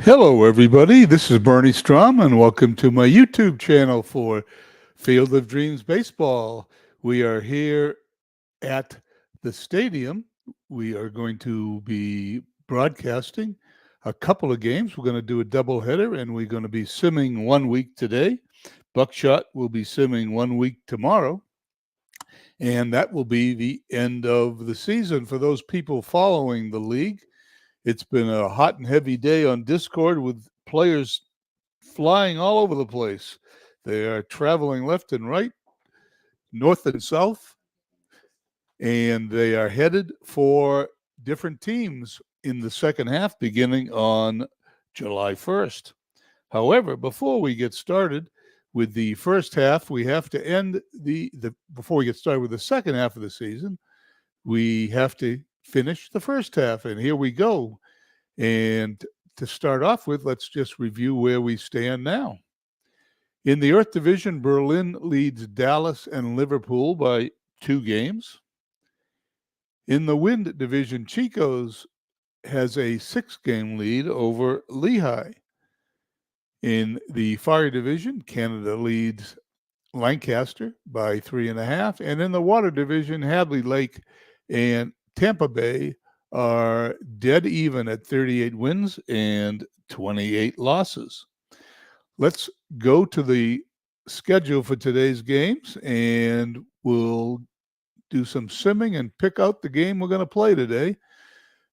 Hello, everybody. This is Bernie Strom, and welcome to my YouTube channel for Field of Dreams Baseball. We are here at the stadium. We are going to be broadcasting a couple of games. We're going to do a doubleheader, and we're going to be simming 1 week today. Buckshot will be simming 1 week tomorrow, and that will be the end of the season for those people following the league. It's been a hot and heavy day on Discord with players flying all over the place. They are traveling left and right, north and south, and they are headed for different teams in the second half beginning on July 1st. However, before we get started with the first half, we have to end before we get started with the second half of the season, we have to finish the first half. And here we go. And to start off with, let's just review where we stand now. In the Earth Division, Berlin leads Dallas and Liverpool by 2 games. In the Wind Division, Chico's has a 6-game lead over Lehigh. In the Fire Division, Canada leads Lancaster by 3.5. And in the Water Division, Hadley Lake and Tampa Bay are dead even at 38 wins and 28 losses. Let's go to the schedule for today's games, and we'll do some simming and pick out the game we're going to play today.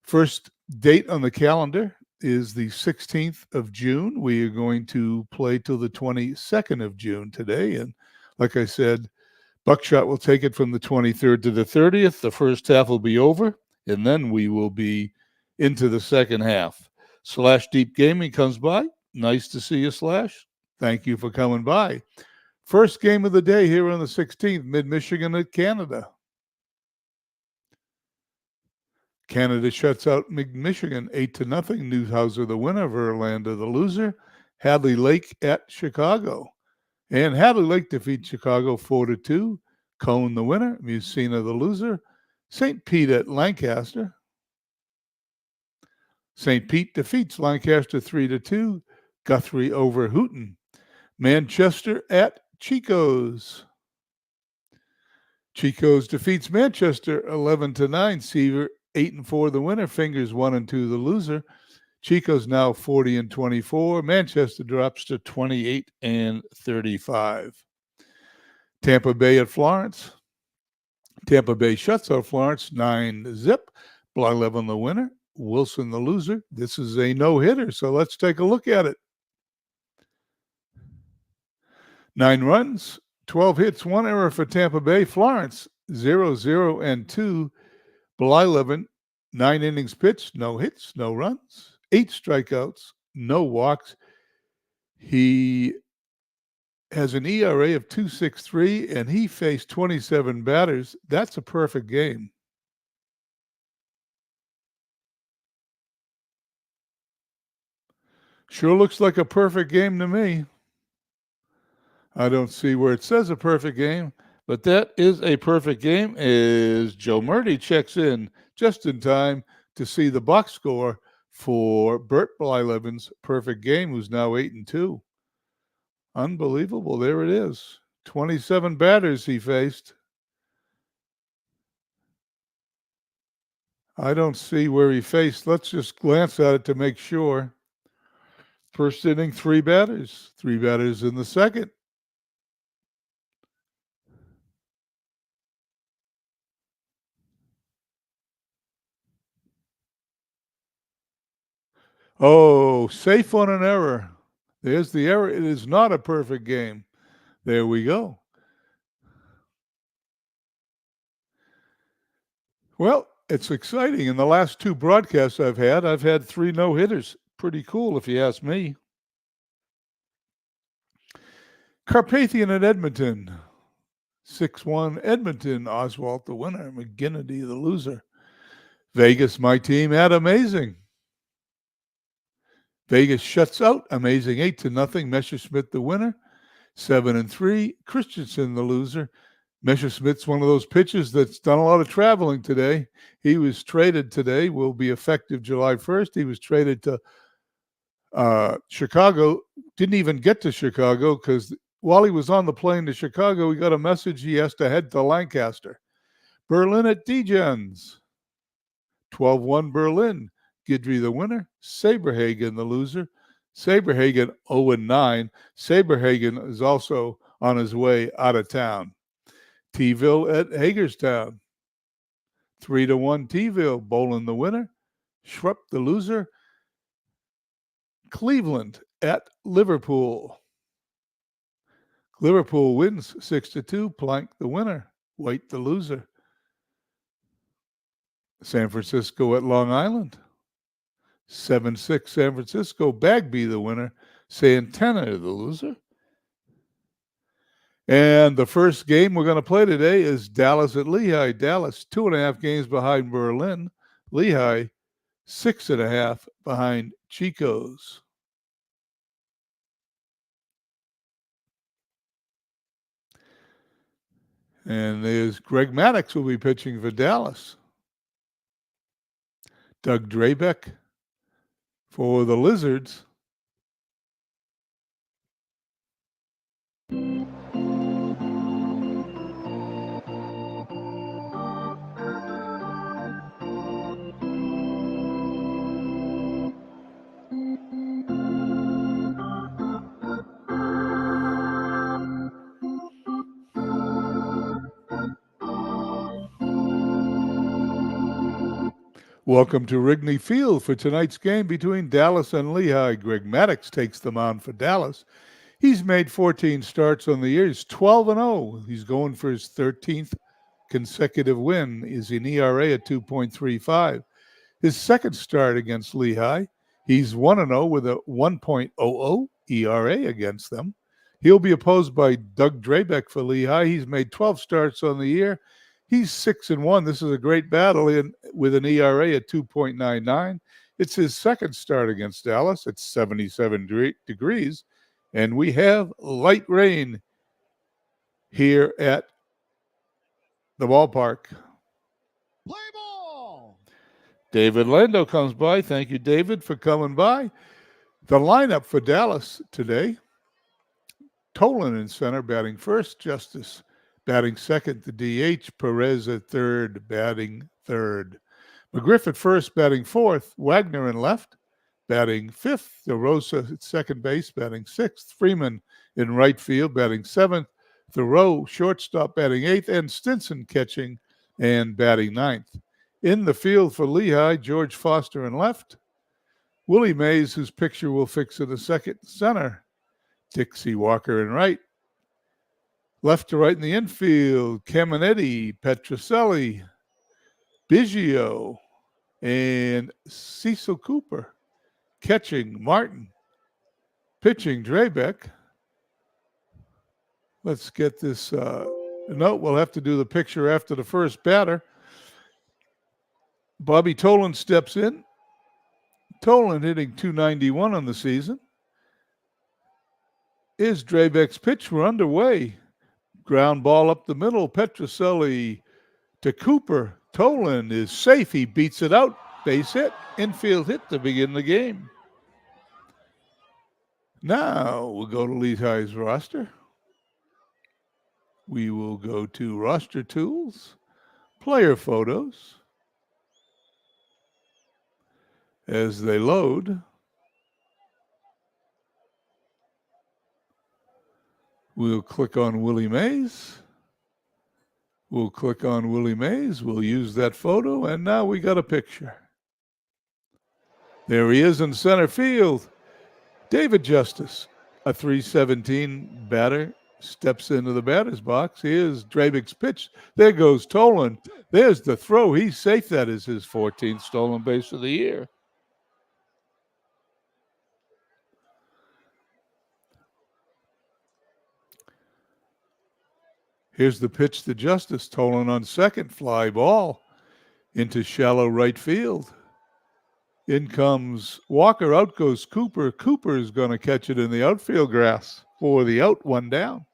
First date on the calendar is the 16th of June. We are going to play till the 22nd of June today. And like I said, Buckshot will take it from the 23rd to the 30th. The first half will be over, and then we will be into the second half. Slash Deep Gaming comes by. Nice to see you, Slash. Thank you for coming by. First game of the day here on the 16th, Mid-Michigan at Canada. Canada shuts out Mid-Michigan 8-0. Newhouser the winner, Verlander the loser. Hadley Lake at Chicago. And Hadley Lake defeats Chicago 4-2. Cone the winner, Musina the loser. St. Pete at Lancaster. St. Pete defeats Lancaster 3-2. Guthrie over Hooton. Manchester at Chico's. Chico's defeats Manchester 11-9. Seaver 8-4 the winner. Fingers 1-2 the loser. Chico's now 40-24. Manchester drops to 28-35. Tampa Bay at Florence. Tampa Bay shuts out Florence 9-0. Blyleven the winner. Wilson the loser. This is a no-hitter, so let's take a look at it. 9 runs, 12 hits, 1 error for Tampa Bay. Florence 0-0-2. Blyleven 9 innings pitched, no hits, no runs, 8 strikeouts, no walks. He has an ERA of 2.63, and he faced 27 batters. That's a perfect game. Sure looks like a perfect game to me. I don't see where it says a perfect game, but that is a perfect game as Joe Murdy checks in just in time to see the box score for Bert Blyleven's perfect game, who's now 8-2. Unbelievable. There it is. 27 batters he faced. I don't see where he faced. Let's just glance at it to make sure. First inning, 3 batters. 3 batters in the second. Oh, safe on an error. There's the error. It is not a perfect game. There we go. Well, it's exciting. In the last 2 broadcasts I've had 3 no-hitters. Pretty cool, if you ask me. Carpathian at Edmonton. 6-1 Edmonton. Oswalt the winner. McGinnity the loser. Vegas, my team, at Amazing. Vegas shuts out Amazing 8-0. Messerschmitt the winner. 7-3. Christensen the loser. Messerschmitt's one of those pitchers that's done a lot of traveling today. He was traded today, will be effective July 1st. He was traded to Chicago didn't even get to Chicago because while he was on the plane to Chicago, he got a message he has to head to Lancaster. Berlin at Degens. 12-1 Berlin. Guidry the winner. Saberhagen the loser. Saberhagen 0-9. Saberhagen is also on his way out of town. T-ville at Hagerstown. 3-1 T-ville. Bolin the winner. Schrupp the loser. Cleveland at Liverpool. Liverpool wins 6-2. Plank the winner. White the loser. San Francisco at Long Island. 7-6 San Francisco. Bagby the winner. Santana the loser. And the first game we're going to play today is Dallas at Lehigh. Dallas 2.5 games behind Berlin. Lehigh 6.5 behind Chico's. And there's Greg Maddox will be pitching for Dallas. Doug Drabeck for the Lizards. Welcome to Wrigley Field for tonight's game between Dallas and Lehigh. Greg Maddox takes the mound for Dallas. He's made 14 starts on the year. He's 12-0. He's going for his 13th consecutive win. Is an ERA at 2.35. His second start against Lehigh, he's 1-0 with a 1.00 ERA against them. He'll be opposed by Doug Drabeck for Lehigh. He's made 12 starts on the year. He's 6-1. This is a great battle with an ERA at 2.99. It's his second start against Dallas. It's 77 degrees, and we have light rain here at the ballpark. Play ball. David Lando comes by. Thank you, David, for coming by. The lineup for Dallas today: Tolan in center, batting first. Justice batting second. The DH, Perez at third, batting third. McGriff at first, batting fourth. Wagner in left, batting fifth. DeRosa at second base, batting sixth. Freeman in right field, batting seventh. Thoreau, shortstop, batting eighth. And Stinson catching and batting ninth. In the field for Lehigh, George Foster in left. Willie Mays, whose picture we'll fix in a second, center. Dixie Walker in right. Left to right in the infield, Caminetti, Petrocelli, Biggio, and Cecil Cooper. Catching, Martin. Pitching, Drabeck. Let's get this. No, we'll have to do the picture after the first batter. Bobby Tolan steps in. Tolan hitting .291 on the season. Is Drabeck's pitch. We're underway. Ground ball up the middle. Petrocelli to Cooper. Tolan is safe. He beats it out. Base hit. Infield hit to begin the game. Now we'll go to Lehigh's roster. We will go to roster tools, player photos. As they load, we'll click on Willie Mays. We'll click on Willie Mays. We'll use that photo, and now we got a picture. There he is in center field. David Justice, a .317 batter, steps into the batter's box. Here's Drabeck's pitch. There goes Tolan. There's the throw. He's safe. That is his 14th stolen base of the year. Here's the pitch to Justice. Tolan on second. Fly ball into shallow right field. In comes Walker. Out goes Cooper. Cooper is going to catch it in the outfield grass for the out, one down.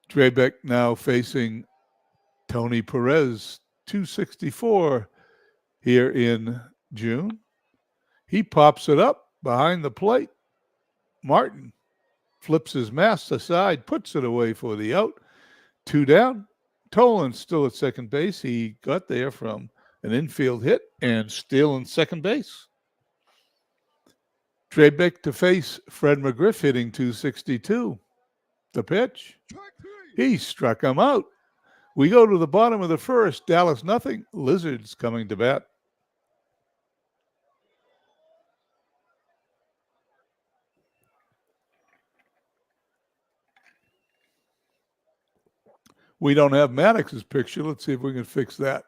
Drabeck now facing Tony Perez, .264 here in June. He pops it up. behind the plate. Martin flips his mask aside, puts it away for the out. 2 down. Tolan still at second base. He got there from an infield hit and still in second base. Trebek to face Fred McGriff hitting 262. The pitch. He struck him out. We go to the bottom of the first. Dallas nothing. Lizards coming to bat. We don't have Maddox's picture. Let's see if we can fix that.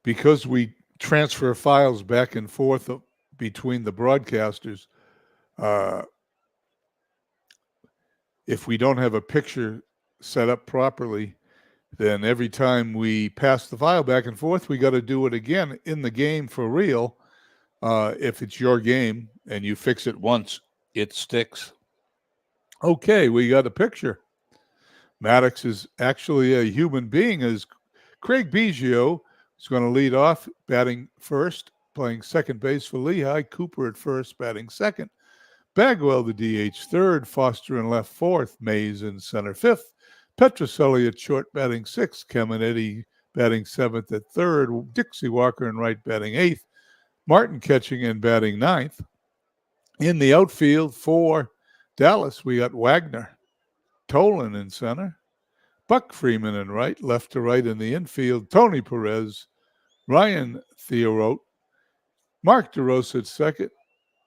Because we transfer files back and forth between the broadcasters, if we don't have a picture set up properly, then every time we pass the file back and forth, we got to do it again in the game for real. If it's your game and you fix it once, it sticks. Okay, we got a picture. Maddox is actually a human being. As Craig Biggio is going to lead off, batting first, playing second base for Lehigh. Cooper at first, batting second. Bagwell, the DH, third. Foster in left, fourth. Mays in center, fifth. Petroselli at short, batting sixth. Caminetti batting seventh at third. Dixie Walker in right, batting eighth. Martin catching and batting ninth. In the outfield for Dallas, we got Wagner. Tolan in center. Buck Freeman in right, left to right in the infield. Tony Perez, Ryan Theorote, Mark DeRosa at second.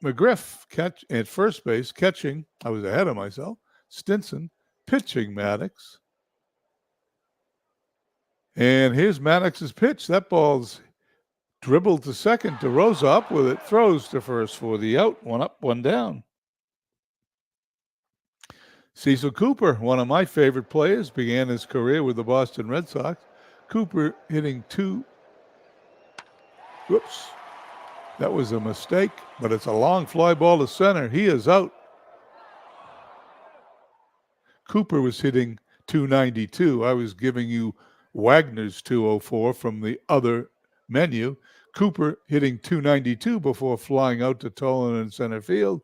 McGriff at first base, catching. I was ahead of myself. Stinson pitching Maddox. And here's Maddox's pitch. That ball's dribbled to second. DeRosa up with it. Throws to first for the out. 1 up, 1 down. Cecil Cooper, one of my favorite players, began his career with the Boston Red Sox. Cooper hitting whoops. That was a mistake, but it's a long fly ball to center. He is out. Cooper was hitting 292. I was giving you Wagner's 204 from the other menu. Cooper hitting 292 before flying out to Tolan in center field.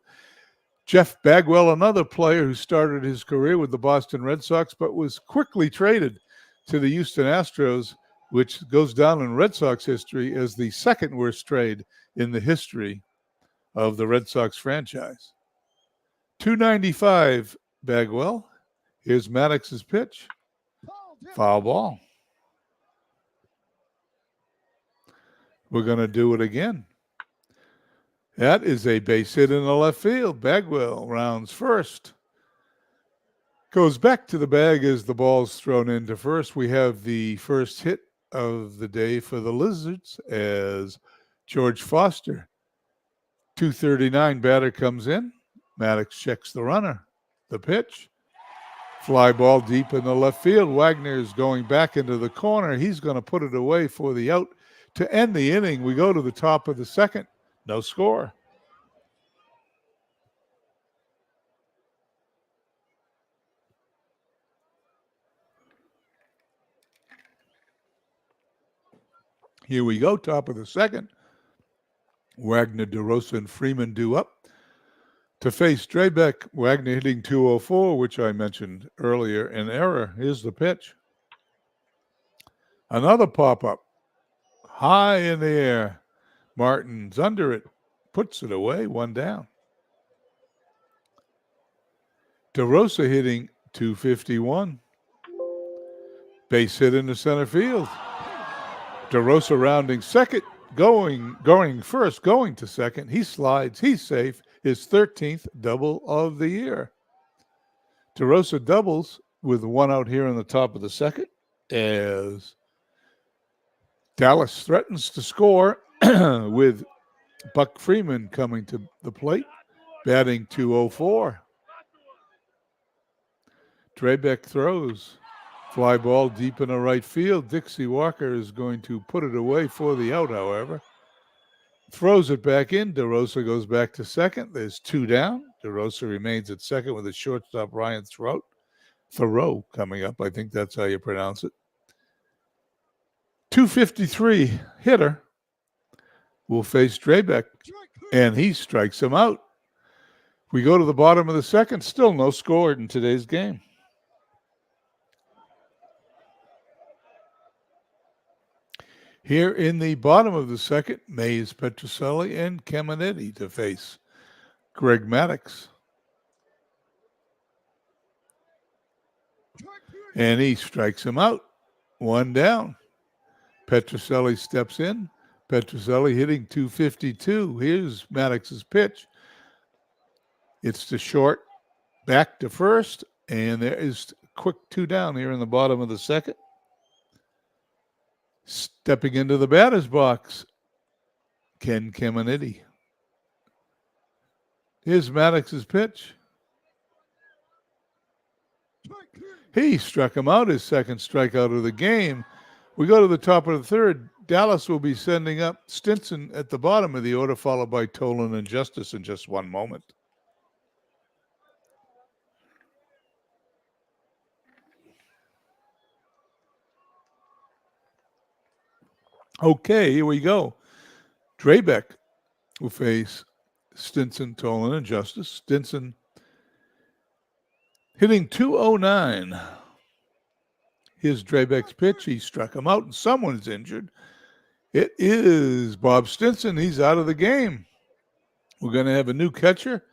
Jeff Bagwell, another player who started his career with the Boston Red Sox, but was quickly traded to the Houston Astros, which goes down in Red Sox history as the second worst trade in the history of the Red Sox franchise. 295, Bagwell. Here's Maddox's pitch. Foul ball. We're going to do it again. That is a base hit in the left field. Bagwell rounds first. Goes back to the bag as the ball's thrown into first. We have the first hit of the day for the Lizards as George Foster. 239 batter comes in. Maddox checks the runner. The pitch. Fly ball deep in the left field. Wagner is going back into the corner. He's going to put it away for the out to end the inning. We go to the top of the second. No score. Here we go, top of the second. Wagner, DeRosa, and Freeman due up to face Trebek. Wagner hitting 204, which I mentioned earlier, in error. Here's the pitch. Another pop-up. High in the air. Martin's under it. Puts it away. 1 down. DeRosa hitting 251. Base hit into center field. DeRosa rounding second, going first, going to second. He slides. He's safe. His 13th double of the year. DeRosa doubles with 1 out here in the top of the second as Dallas threatens to score with Buck Freeman coming to the plate, batting 204. Trebek throws. Fly ball deep in the right field. Dixie Walker is going to put it away for the out, however. Throws it back in. DeRosa goes back to second. There's 2 down. DeRosa remains at second with his shortstop, Ryan Throat, Thoreau coming up. I think that's how you pronounce it. 253 hitter will face Drabeck, and he strikes him out. We go to the bottom of the second, still no score in today's game. Here in the bottom of the second, Mays Petroselli and Caminetti to face Greg Maddox. And he strikes him out. One down. Petroselli steps in. Petroselli hitting 252. Here's Maddox's pitch. It's the short, back to first, and there is a quick 2 down here in the bottom of the second. Stepping into the batter's box, Ken Caminetti. Here's Maddox's pitch. He struck him out, his second strikeout of the game. We go to the top of the third. Dallas will be sending up Stinson at the bottom of the order, followed by Tolan and Justice in just one moment. Okay, here we go. Drabeck will face Stinson, Tolan, and Justice. Stinson hitting 209. Here's Drabeck's pitch. He struck him out, and someone's injured. It is Bob Stinson. He's out of the game. We're going to have a new catcher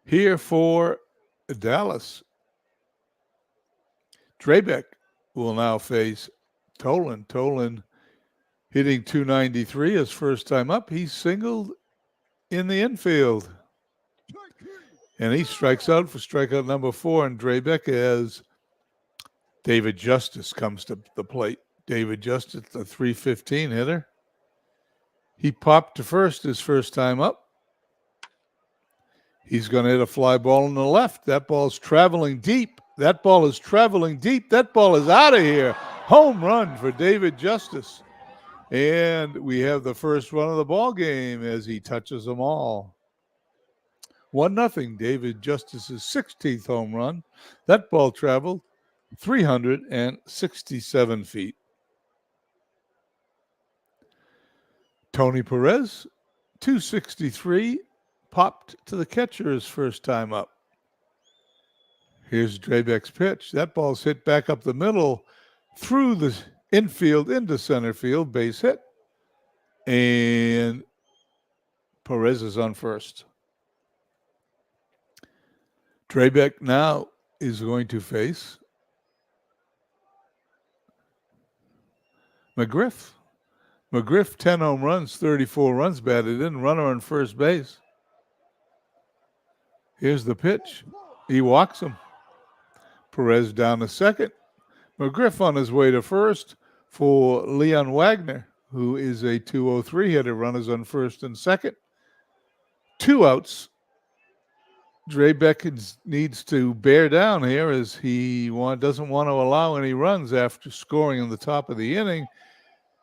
here for Dallas. Drabeck will now face Tolan. Tolan hitting 293 his first time up. He singled in the infield. And he strikes out for strikeout number 4. And Drabeck, as David Justice comes to the plate. David Justice, the 315 hitter. He popped to first his first time up. He's going to hit a fly ball on the left. That ball's traveling deep. That ball is traveling deep. That ball is out of here. Home run for David Justice. And we have the first run of the ball game as he touches them all. 1-0, David Justice's 16th home run. That ball traveled 367 feet. Tony Perez, 263, popped to the catcher his first time up. Here's Drabeck's pitch. That ball's hit back up the middle through the infield into center field, base hit. And Perez is on first. Drabeck now is going to face McGriff. McGriff, 10 home runs, 34 runs batted in, runner on first base. Here's the pitch. He walks him. Perez down to second. McGriff on his way to first for Leon Wagner, who is a 203 hitter, runners on first and second. 2 outs. Drabeck needs to bear down here as he doesn't want to allow any runs after scoring in the top of the inning.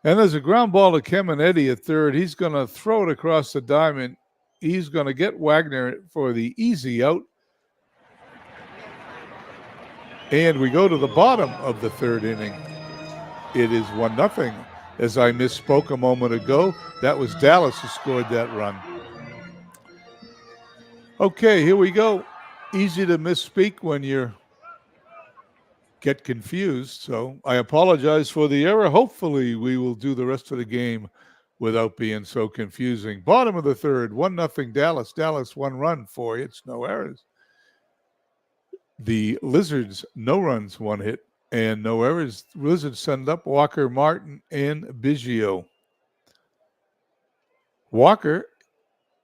And there's a ground ball to Caminetti at third. He's going to throw it across the diamond. He's going to get Wagner for the easy out. And we go to the bottom of the third inning. It is 1-0. As I misspoke a moment ago, that was Dallas who scored that run. Okay, here we go. Easy to misspeak when you get confused. So I apologize for the error. Hopefully we will do the rest of the game without being so confusing. Bottom of the third, 1-0 Dallas. Dallas 1 run, 4 hits, no errors. The Lizards, no runs, 1 hit, and no errors. Lizards send up Walker, Martin, and Biggio. Walker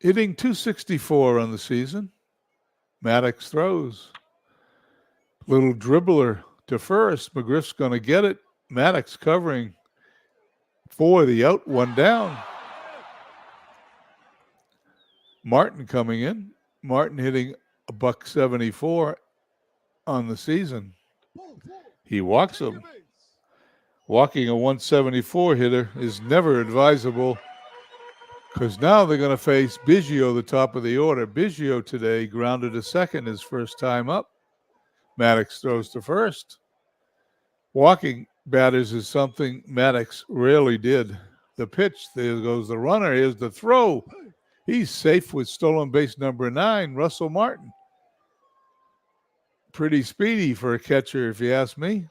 hitting 264 on the season. Maddox throws. Little dribbler to first. McGriff's going to get it. Maddox covering for the out, 1 down. Martin coming in. Martin hitting a $174 on the season. He walks him. Walking a 174 hitter is never advisable because now they're going to face Biggio, the top of the order. Biggio today grounded to second his first time up. Maddox throws to first. Walking batters is something Maddox rarely did. The pitch, there goes the runner. Here's the throw. He's safe with stolen base number 9, Russell Martin. Pretty speedy for a catcher, if you ask me.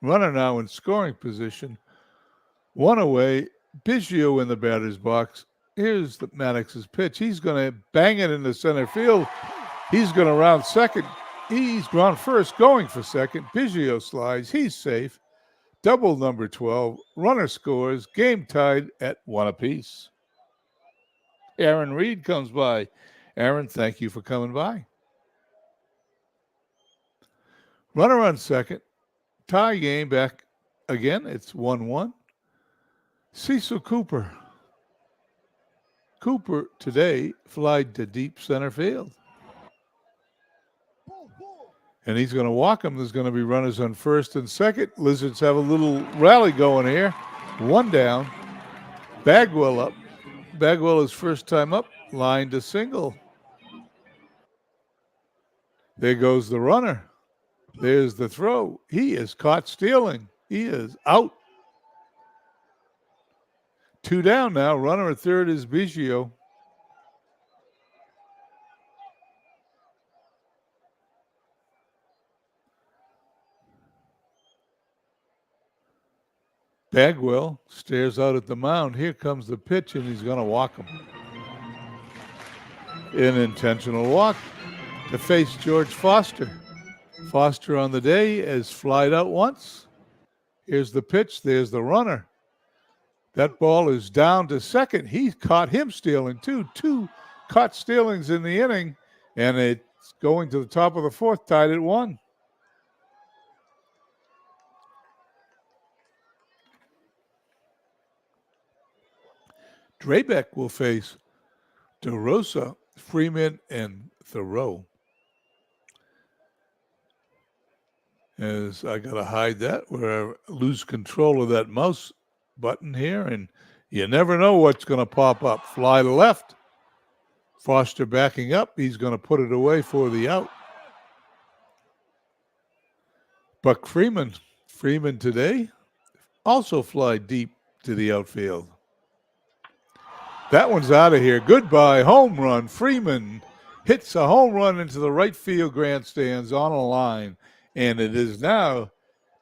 Runner now in scoring position. One away. Biggio in the batter's box. Here's the Maddox's pitch. He's going to bang it into center field. He's going to round second. He's ground first, going for second. Biggio slides. He's safe. Double number 12. Runner scores. Game tied at 1 apiece. Aaron Reed comes by. Aaron, thank you for coming by. Runner on second. Tie game back again. It's 1-1. Cecil Cooper. Cooper today flied to deep center field. And he's going to walk him. There's going to be runners on first and second. Lizards have a little rally going here. One down. Bagwell up. Bagwell is first time up. Line to single. There goes the runner. There's the throw. He is caught stealing. He is out. 2 down now. Runner at third is Biggio. Bagwell stares out at the mound. Here comes the pitch, and he's going to walk him. An intentional walk to face George Foster. Foster on the day has flied out once. Here's the pitch. There's the runner. That ball is down to second. He caught him stealing, too. 2 caught stealings in the inning, and it's going to the top of the fourth, tied at 1. Drabek will face DeRosa, Freeman, and Thoreau. As I got to hide that, where I lose control of that mouse button here, and you never know what's going to pop up. Fly to left. Foster backing up. He's going to put it away for the out. Buck Freeman. Freeman today also fly deep to the outfield. That one's out of here. Goodbye, home run. Freeman hits a home run into the right field grandstands on a line. And it is now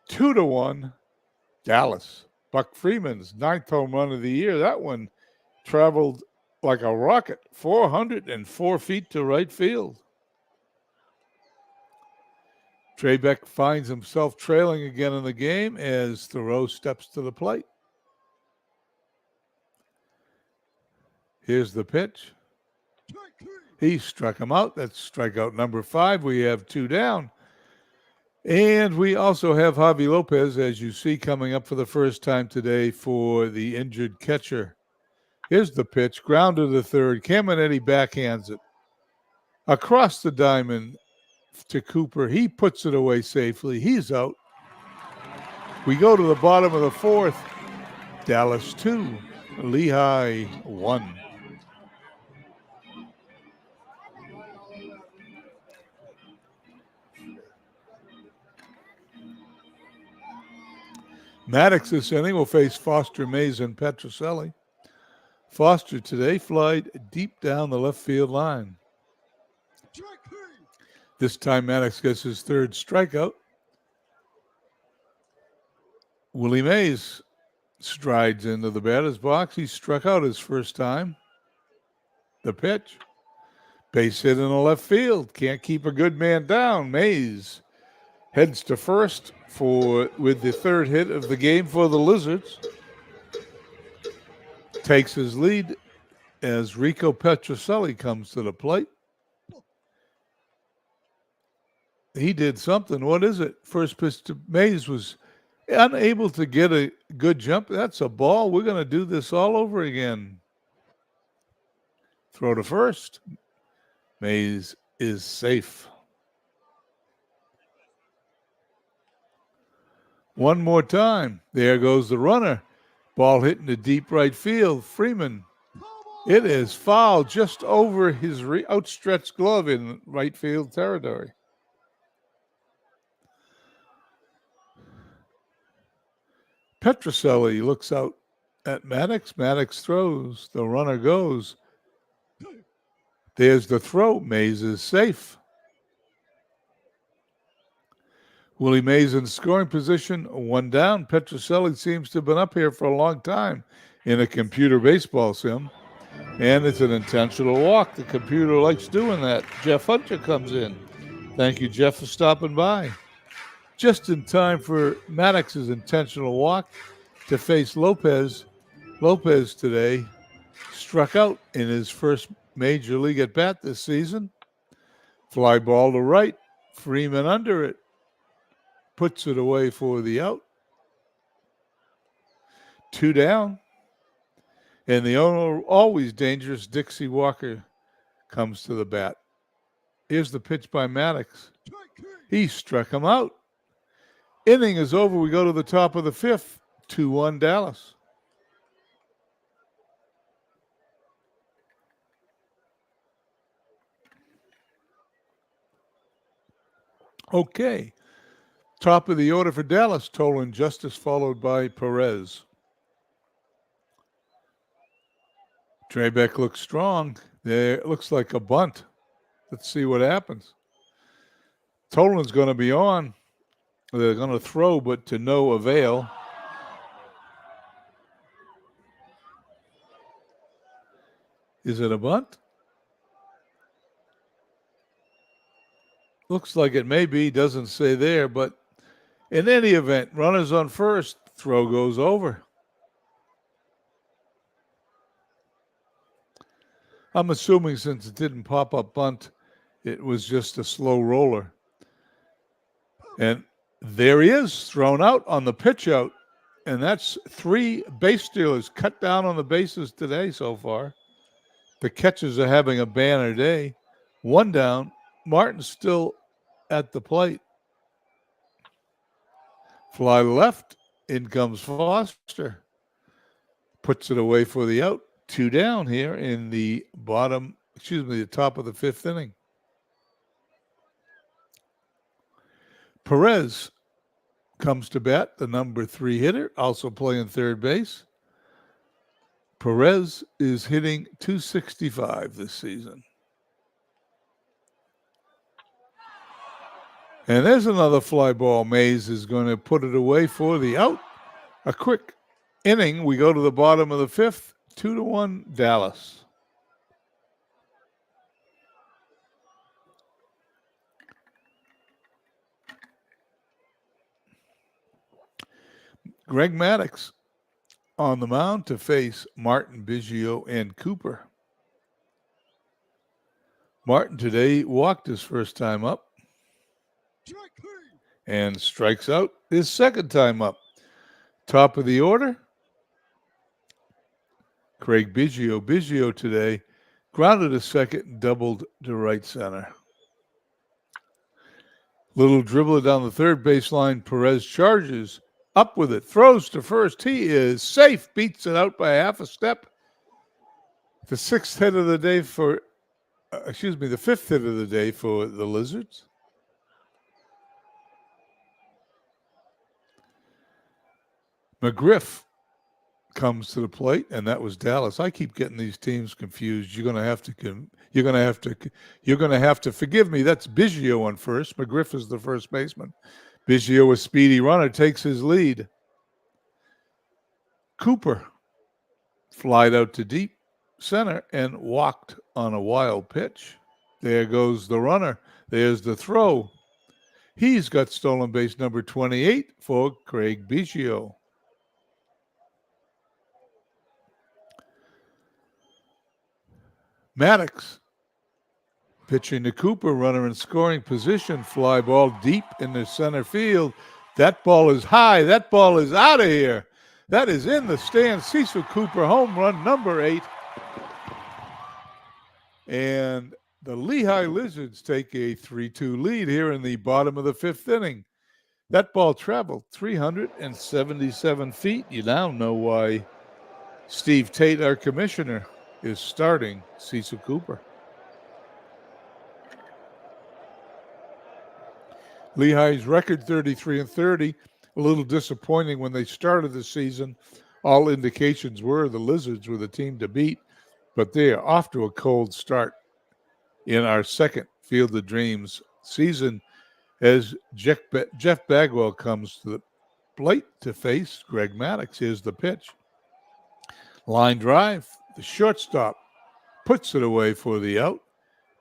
2-1 Dallas. Buck Freeman's 9th home run of the year. That one traveled like a rocket, 404 feet to right field. Drabek finds himself trailing again in the game as Thoreau steps to the plate. Here's the pitch. He struck him out. That's strikeout number 5. We have 2 down. And we also have Javi Lopez, as you see, coming up for the first time today for the injured catcher. Here's the pitch. Ground to the third. Caminetti backhands it. Across the diamond to Cooper. He puts it away safely. He's out. We go to the bottom of the fourth. Dallas 2, Lehigh 1. Maddox this inning will face Foster, Mays, and Petrocelli. Foster today flied deep down the left field line. This time Maddox gets his 3rd strikeout. Willie Mays strides into the batter's box. He struck out his first time. The pitch. Base hit in the left field. Can't keep a good man down. Mays heads to first with the 3rd hit of the game for the Lizards. Takes his lead as Rico Petrocelli comes to the plate. He did something. What is it? First pitch to Mays was unable to get a good jump. That's a ball. We're going to do this all over again. Throw to first. Mays is safe. One more time. There goes the runner. Ball hit into deep right field. Freeman. It is foul just over his outstretched glove in right field territory. Petroselli looks out at Maddox. Maddox throws. The runner goes. There's the throw. Mays is safe. Willie Mays in scoring position, one down. Petroselli seems to have been up here for a long time in a computer baseball sim. And it's an intentional walk. The computer likes doing that. Jeff Hunter comes in. Thank you, Jeff, for stopping by. Just in time for Maddox's intentional walk to face Lopez. Lopez today struck out in his first major league at bat this season. Fly ball to right. Freeman under it. Puts it away for the out. 2 down. And the always dangerous Dixie Walker comes to the bat. Here's the pitch by Maddox. He struck him out. Inning is over. We go to the top of the 5th. 2-1 Dallas. Okay. Top of the order for Dallas. Tolan Justice followed by Perez. Trebeck looks strong. There, it looks like a bunt. Let's see what happens. Tolan's going to be on. They're going to throw, but to no avail. Is it a bunt? Looks like it may be. Doesn't say there, but in any event, runners on first. Throw goes over. I'm assuming since it didn't pop up bunt, it was just a slow roller. And there he is, thrown out on the pitch out. And that's 3 base stealers cut down on the bases today so far. The catchers are having a banner day. 1 down. Martin's still at the plate. Fly left. In comes Foster. Puts it away for the out. 2 down here in the the top of the 5th inning. Perez comes to bat, the number 3 hitter, also playing third base. Perez is hitting .265 this season. And there's another fly ball. Mays is going to put it away for the out. A quick inning. We go to the bottom of the 5th. 2-1 Dallas. Greg Maddox on the mound to face Martin, Biggio, and Cooper. Martin today walked his first time up and strikes out his second time up. Top of the order, Craig Biggio. Biggio today grounded a second, doubled to right center. Little dribbler down the third baseline. Perez charges up with it, throws to first. He is safe, beats it out by half a step. The 6th hit of the day for, the 5th hit of the day for the Lizards. McGriff comes to the plate, and that was Dallas. I keep getting these teams confused. You're going to have to forgive me. That's Biggio on first. McGriff is the first baseman. Biggio, a speedy runner, takes his lead. Cooper flied out to deep center and walked on a wild pitch. There goes the runner. There's the throw. He's got stolen base number 28 for Craig Biggio. Maddox pitching to Cooper, runner in scoring position, fly ball deep in the center field. That ball is high. That ball is out of here. That is in the stands. Cecil Cooper, home run number 8. And the Lehigh Lizards take a 3-2 lead here in the bottom of the 5th inning. That ball traveled 377 feet. You now know why Steve Tate, our commissioner, is starting Cecil Cooper. Lehigh's record 33-30. a little disappointing when they started the season. All indications were the Lizards were the team to beat, but they are off to a cold start in our second Field of Dreams season as Jeff Bagwell comes to the plate to face Greg Maddux. Here's the pitch. Line drive. The shortstop puts it away for the out.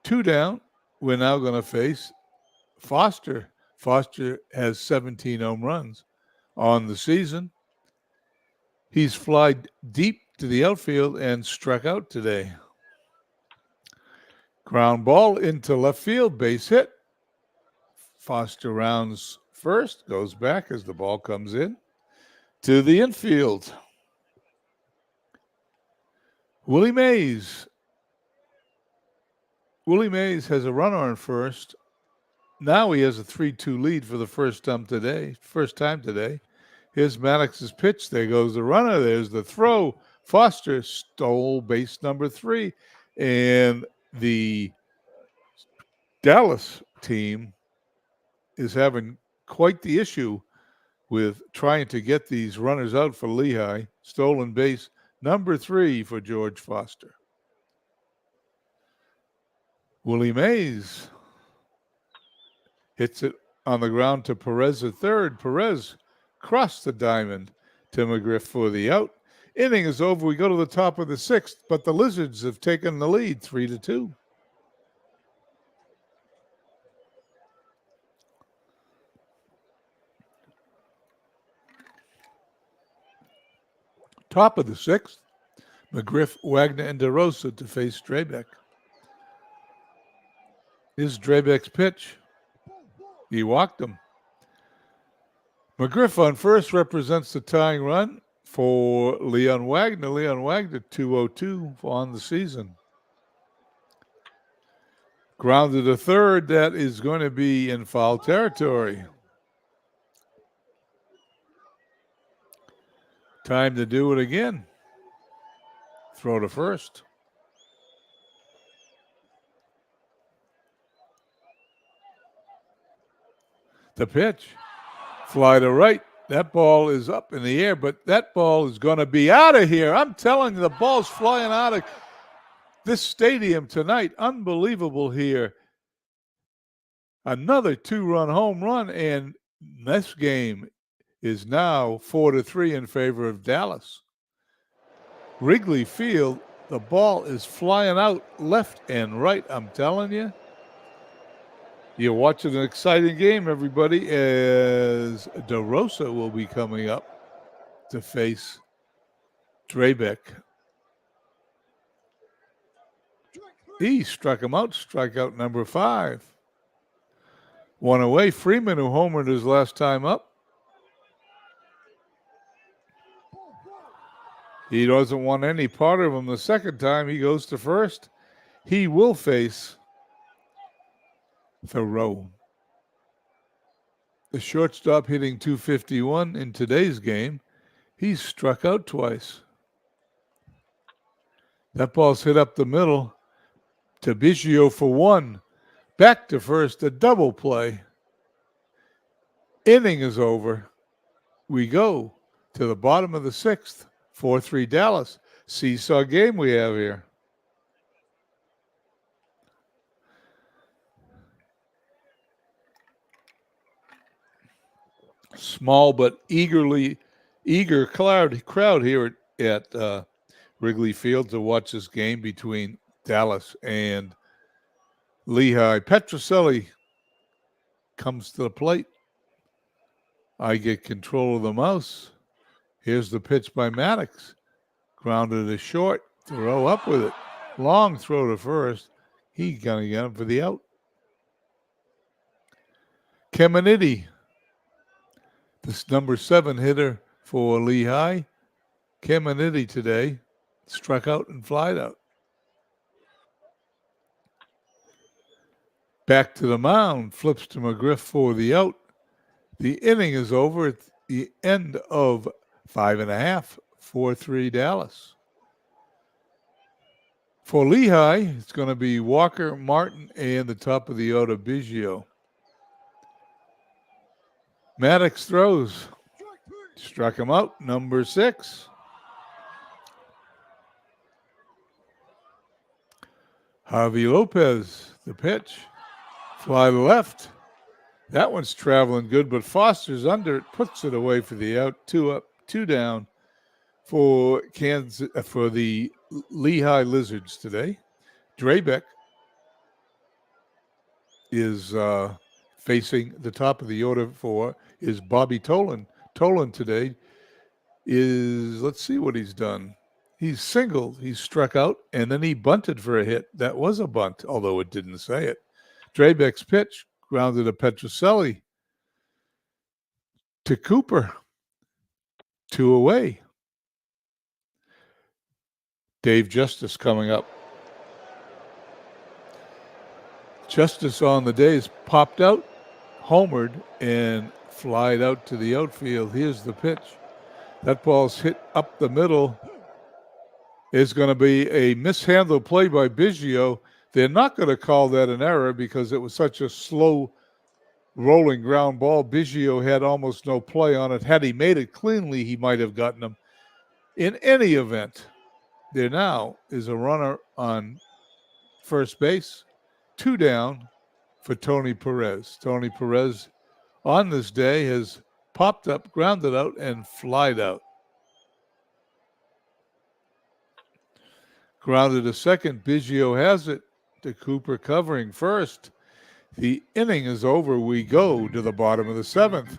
2 down. We're now going to face Foster. Foster has 17 home runs on the season. He's flied deep to the outfield and struck out today. Ground ball into left field, base hit. Foster rounds first, goes back as the ball comes in to the infield. Willie Mays. Willie Mays has a runner on first. Now he has a 3-2 lead for the first time today. Here's Maddox's pitch. There goes the runner. There's the throw. Foster stole base number 3. And the Dallas team is having quite the issue with trying to get these runners out for Lehigh. Stolen base number 3 for George Foster. Willie Mays hits it on the ground to Perez at third. Perez crossed the diamond to McGriff for the out. Inning is over. We go to the top of the 6th, but the Lizards have taken the lead 3-2. Top of the 6th, McGriff, Wagner, and DeRosa to face Drabeck. Here's Drabeck's pitch. He walked him. McGriff on first represents the tying run for Leon Wagner. Leon Wagner, 202 on the season. Grounded to third. That is going to be in foul territory. Time to do it again. Throw to first. The pitch. Fly to right. That ball is up in the air, but that ball is going to be out of here. I'm telling you, the ball's flying out of this stadium tonight. Unbelievable here. Another 2-run home run, and this game is now 4-3 in favor of Dallas. Wrigley Field, the ball is flying out left and right, I'm telling you. You're watching an exciting game, everybody, as DeRosa will be coming up to face Drabeck. He struck him out, strikeout number 5. 1 away. Freeman, who homered his last time up. He doesn't want any part of him the second time. He goes to first. He will face Thoreau. The shortstop hitting .251 in today's game. He's struck out twice. That ball's hit up the middle to Biggio for 1. Back to first, a double play. Inning is over. We go to the bottom of the 6th. 4-3 Dallas. Seesaw game we have here. Small but eager crowd here at Wrigley Field to watch this game between Dallas and Lehigh. Petroselli comes to the plate. I get control of the mouse. Here's the pitch by Maddux. Grounded to short. Throw up with it. Long throw to first. He's going to get him for the out. Caminiti, this number 7 hitter for Lehigh. Caminiti today struck out and flied out. Back to the mound. Flips to McGriff for the out. The inning is over at the end of 5.5, 4-3 Dallas. For Lehigh, it's going to be Walker, Martin, and the top of the order, Biggio. Maddux throws. Struck him out, number 6. Javi Lopez, the pitch. Fly to left. That one's traveling good, but Foster's under it, puts it away for the out. 2 up, 2 down for the Lehigh Lizards today. Drabeck is facing the top of the order for is Bobby Tolan. Tolan today is, let's see what he's done. He's singled, he's struck out, and then he bunted for a hit. That was a bunt, although it didn't say it. Drabeck's pitch grounded to Petroselli. To Cooper. 2 away. Dave Justice coming up. Justice on the day has popped out, homered, and flied out to the outfield. Here's the pitch. That ball's hit up the middle. Is going to be a mishandled play by Biggio. They're not going to call that an error because it was such a slow rolling ground ball. Biggio had almost no play on it. Had he made it cleanly, he might have gotten him. In any event, there now is a runner on first base. 2 down for Tony Perez. Tony Perez on this day has popped up, grounded out, and flied out. Grounded to second. Biggio has it to Cooper covering first. The inning is over. We go to the bottom of the 7th.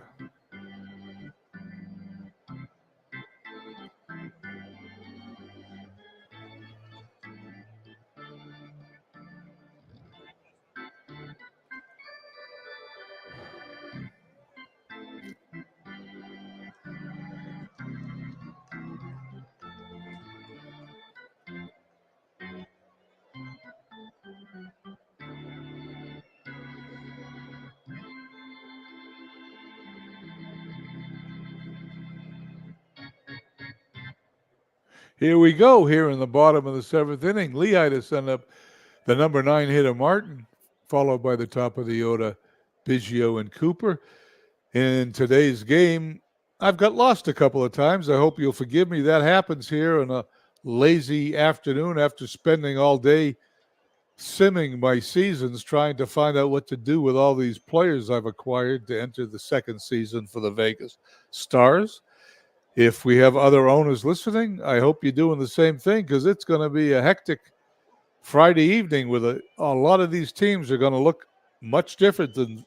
Here we go, here in the bottom of the 7th inning. Lehigh to send up the number 9 hitter, Martin, followed by the top of the order, Biggio and Cooper. In today's game, I've got lost a couple of times. I hope you'll forgive me. That happens here on a lazy afternoon after spending all day simming my seasons, trying to find out what to do with all these players I've acquired to enter the second season for the Vegas Stars. If we have other owners listening, I hope you're doing the same thing because it's going to be a hectic Friday evening with a lot of these teams are going to look much different than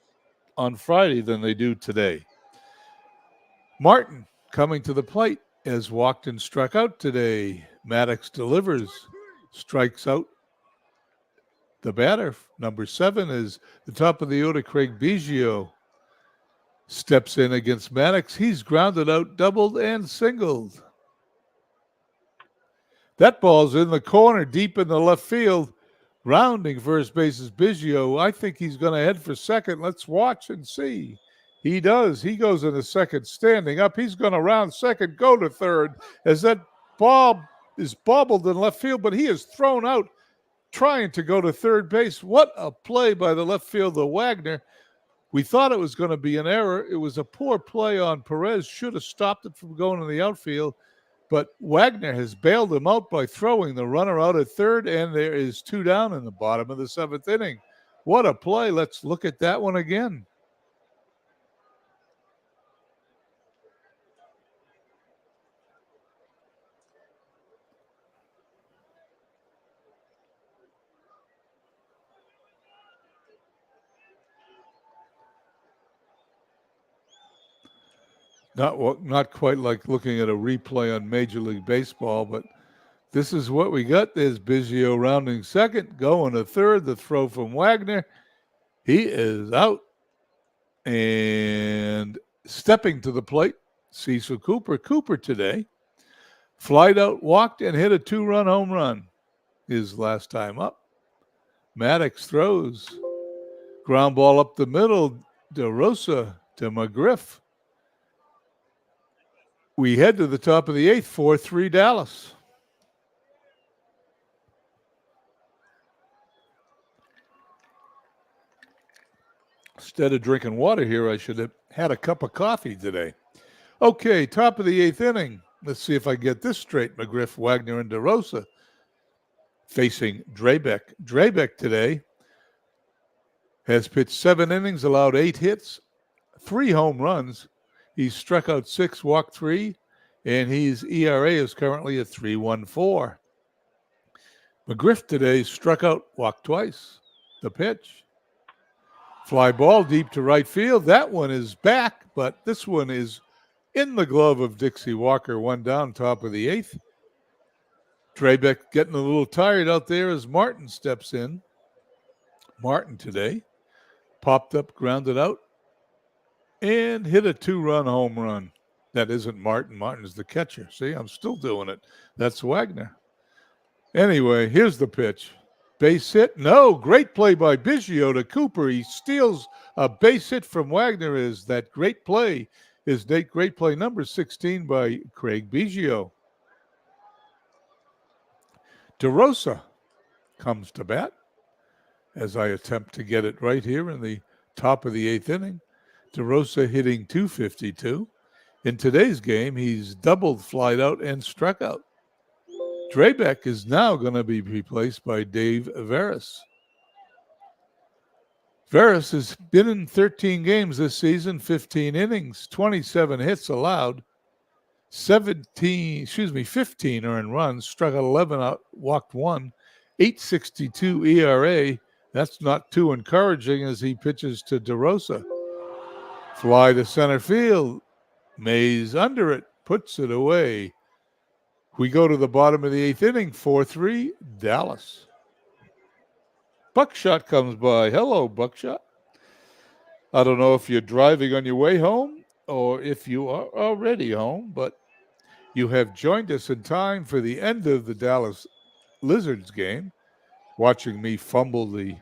on Friday than they do today. Martin coming to the plate as walked and struck out today. Maddox delivers, strikes out the batter. Number 7 is the top of the order, Craig Biggio. Steps in against Maddox. He's grounded out, doubled, and singled. That ball's in the corner, deep in the left field. Rounding first base is Biggio. I think he's going to head for second. Let's watch and see. He does. He goes into second, standing up. He's going to round second, go to third, as that ball is bobbled in left field, but he is thrown out trying to go to third base. What a play by the left fielder, Wagner. We thought it was going to be an error. It was a poor play on Perez. Should have stopped it from going to the outfield. But Wagner has bailed him out by throwing the runner out at third, and there is 2 down in the bottom of the 7th inning. What a play. Let's look at that one again. Not quite like looking at a replay on Major League Baseball, but this is what we got. There's Biggio rounding second, going to third. The throw from Wagner. He is out. And stepping to the plate, Cecil Cooper. Cooper today flied out, walked, and hit a 2-run home run his last time up. Maddox throws. Ground ball up the middle. DeRosa to McGriff. We head to the top of the 8th, 4-3 Dallas. Instead of drinking water here, I should have had a cup of coffee today. Okay, top of the 8th inning. Let's see if I get this straight. McGriff, Wagner, and DeRosa facing Drabeck. Drabeck today has pitched 7 innings, allowed 8 hits, 3 home runs. He's struck out 6, walked 3, and his ERA is currently at 3.14. McGriff today struck out, walked twice. The pitch. Fly ball deep to right field. That one is back, but this one is in the glove of Dixie Walker. 1 down, top of the 8th. Drabeck getting a little tired out there as Martin steps in. Martin today popped up, grounded out, and hit a 2-run home run. That isn't Martin. Martin's the catcher. See, I'm still doing it. That's Wagner. Anyway, here's the pitch. Base hit? No. Great play by Biggio to Cooper. He steals a base hit from Wagner. Is that great play? Is great play number 16 by Craig Biggio. DeRosa comes to bat as I attempt to get it right here in the top of the 8th inning. DeRosa hitting .252. In today's game, he's doubled, flied out, and struck out. Drabeck is now going to be replaced by Dave Veras. Veras has been in 13 games this season, 15 innings, 27 hits allowed, 15 earned runs, struck out 11 out, walked 1, 8.62 ERA. That's not too encouraging as he pitches to DeRosa. Fly to center field. Mays under it, puts it away. We go to the bottom of the 8th inning, 4-3, Dallas. Buckshot comes by. Hello, Buckshot. I don't know if you're driving on your way home or if you are already home, but you have joined us in time for the end of the Dallas Lizards game, watching me fumble the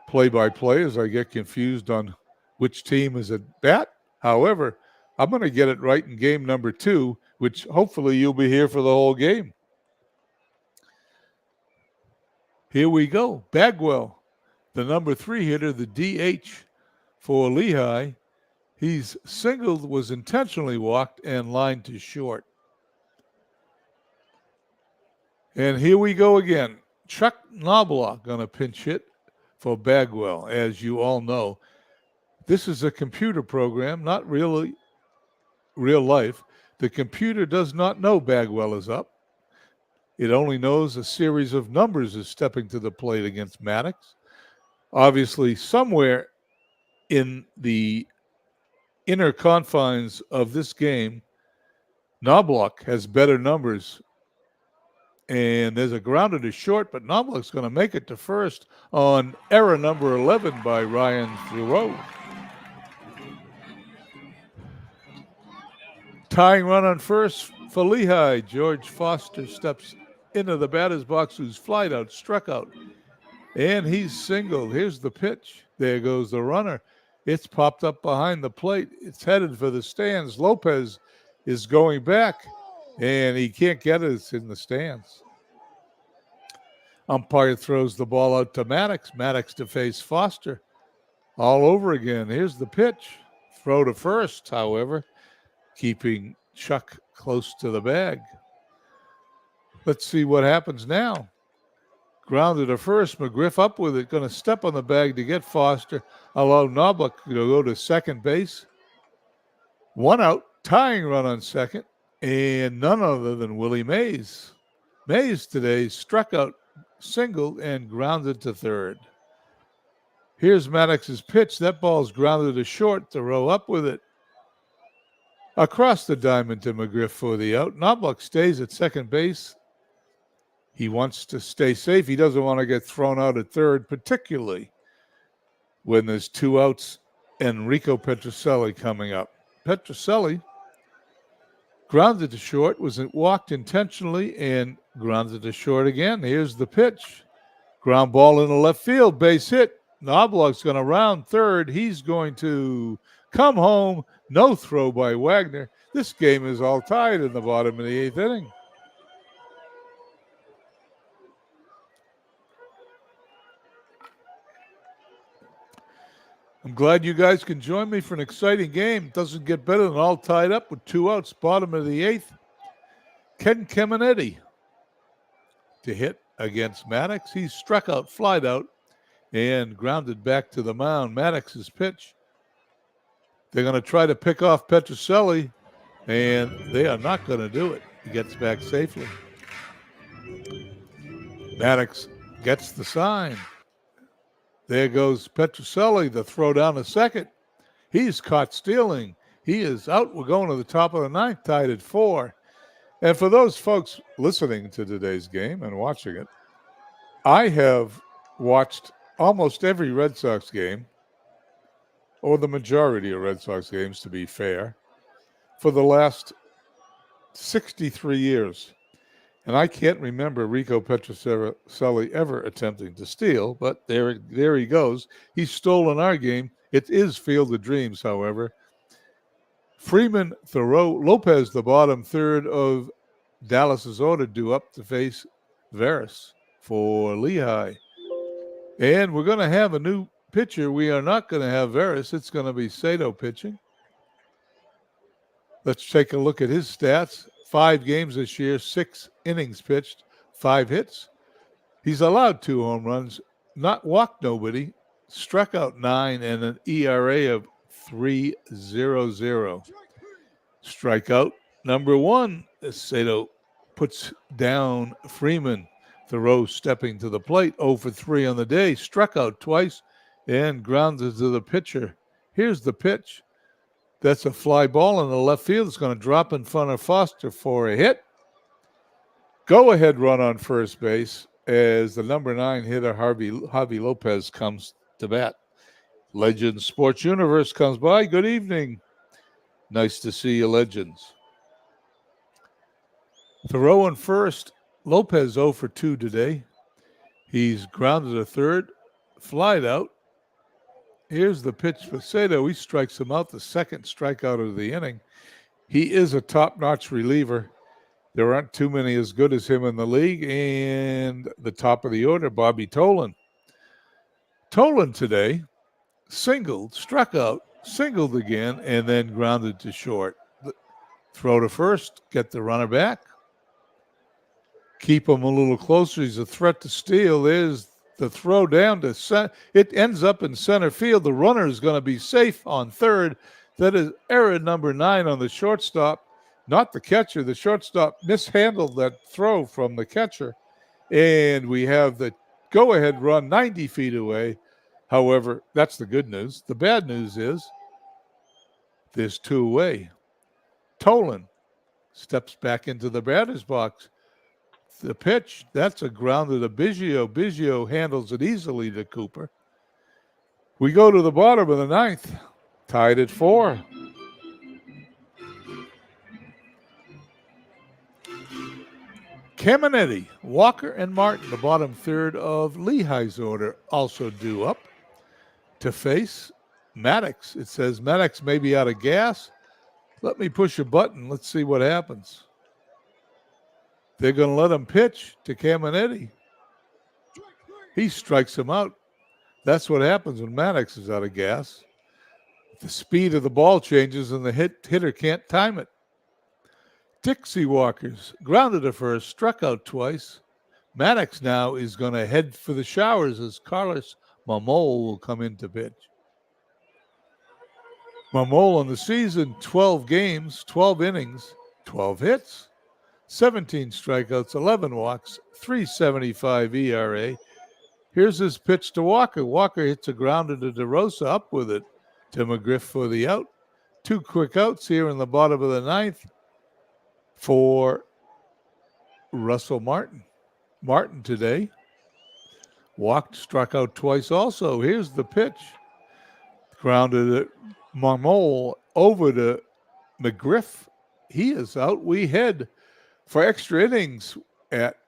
play-by-play as I get confused on which team is at bat. However, I'm going to get it right in game number 2, which hopefully you'll be here for the whole game. Here we go. Bagwell, the number 3 hitter, the DH for Lehigh. He's singled, was intentionally walked, and lined to short. And here we go again. Chuck Knobloch going to pinch hit for Bagwell. As you all know, this is a computer program, not really real life. The computer does not know Bagwell is up. It only knows a series of numbers is stepping to the plate against Maddox. Obviously, somewhere in the inner confines of this game, Knobloch has better numbers. And there's a grounder to short, but Knobloch's going to make it to first on error number 11 by Ryan Thoreau. Tying run on first for Lehigh. George Foster steps into the batter's box, who's flied out, struck out, and he's singled. Here's the pitch. There goes the runner. It's popped up behind the plate. It's headed for the stands. Lopez is going back, and he can't get it. It's in the stands. Umpire throws the ball out to Maddox. Maddox to face Foster. All over again. Here's the pitch. Throw to first, however, keeping Chuck close to the bag. Let's see what happens now. Grounded to first. McGriff up with it. Going to step on the bag to get Foster. Allow Knobloch to go to second base. 1 out. Tying run on second. And none other than Willie Mays. Mays today struck out, singled, and grounded to third. Here's Maddox's pitch. That ball's grounded to short. Thoreau up with it. Across the diamond to McGriff for the out. Knobloch stays at second base. He wants to stay safe. He doesn't want to get thrown out at third, particularly when there's 2 outs and Rico Petrocelli coming up. Petrocelli grounded to short, was walked intentionally and grounded to short again. Here's the pitch. Ground ball in the left field, base hit. Knobloch's going to round third. He's going to come home. No throw by Wagner. This game is all tied in the bottom of the 8th inning. I'm glad you guys can join me for an exciting game. Doesn't get better than all tied up with 2 outs, bottom of the 8th. Ken Caminiti to hit against Maddox. He's struck out, flied out, and grounded back to the mound. Maddox's pitch. They're going to try to pick off Petrocelli, and they are not going to do it. He gets back safely. Maddox gets the sign. There goes Petrocelli, the throw down to second. He's caught stealing. He is out. We're going to the top of the 9th, tied at 4. And for those folks listening to today's game and watching it, I have watched almost every Red Sox game, or the majority of Red Sox games, to be fair, for the last 63 years. And I can't remember Rico Petrocelli ever attempting to steal, but there he goes. He's stolen our game. It is Field of Dreams, however. Freeman, Thoreau, Lopez, the bottom third of Dallas's order, due up to face Veras for Lehigh. And we're going to have a new pitcher. We are not going to have Veras. It's going to be Tate pitching. Let's take a look at his stats. 5 games this year, 6 innings pitched, 5 hits. He's allowed 2 home runs, not walked nobody, struck out 9, and an ERA of 3.00. Strikeout number 1, Sato puts down Freeman. Thoreau stepping to the plate, 0 for 3 on the day, struck out twice, and grounded to the pitcher. Here's the pitch. That's a fly ball in the left field. It's going to drop in front of Foster for a hit. Go-ahead run on first base as the number 9 hitter, Javi Lopez, comes to bat. Legends Sports Universe comes by. Good evening. Nice to see you, Legends. Thoreau in first. Lopez 0 for 2 today. He's grounded a third, flied out. Here's the pitch for Sato. He strikes him out, the second strikeout of the inning. He is a top-notch reliever. There aren't too many as good as him in the league. And the top of the order, Bobby Tolan. Tolan today singled, struck out, singled again, and then grounded to short. Throw to first, get the runner back. Keep him a little closer. He's a threat to steal. There's the throw down to center. It ends up in center field. The runner is going to be safe on third. That is error number 9 on the shortstop, not the catcher. The shortstop mishandled that throw from the catcher. And we have the go-ahead run 90 feet away. However, that's the good news. The bad news is there's 2 away. Tolan steps back into the batter's box. The pitch, that's a grounder to Biggio. Biggio handles it easily to Cooper. We go to the bottom of the 9th, tied at 4. Caminiti, Walker, and Martin, the bottom third of Lehigh's order, also due up to face Maddox. It says Maddox may be out of gas. Let me push a button. Let's see what happens. They're going to let him pitch to Caminiti. He strikes him out. That's what happens when Maddox is out of gas. The speed of the ball changes and the hitter can't time it. Dixie Walkers grounded to first, struck out twice. Maddox now is going to head for the showers as Carlos Marmol will come in to pitch. Marmol on the season, 12 games, 12 innings, 12 hits. 17 strikeouts, 11 walks, 3.75 ERA. Here's his pitch to Walker. Walker hits a grounder to DeRosa, up with it to McGriff for the out. 2 quick outs here in the bottom of the 9th for Russell Martin. Martin today walked, struck out twice also. Here's the pitch. Grounded at Marmol over to McGriff. He is out. We head for extra innings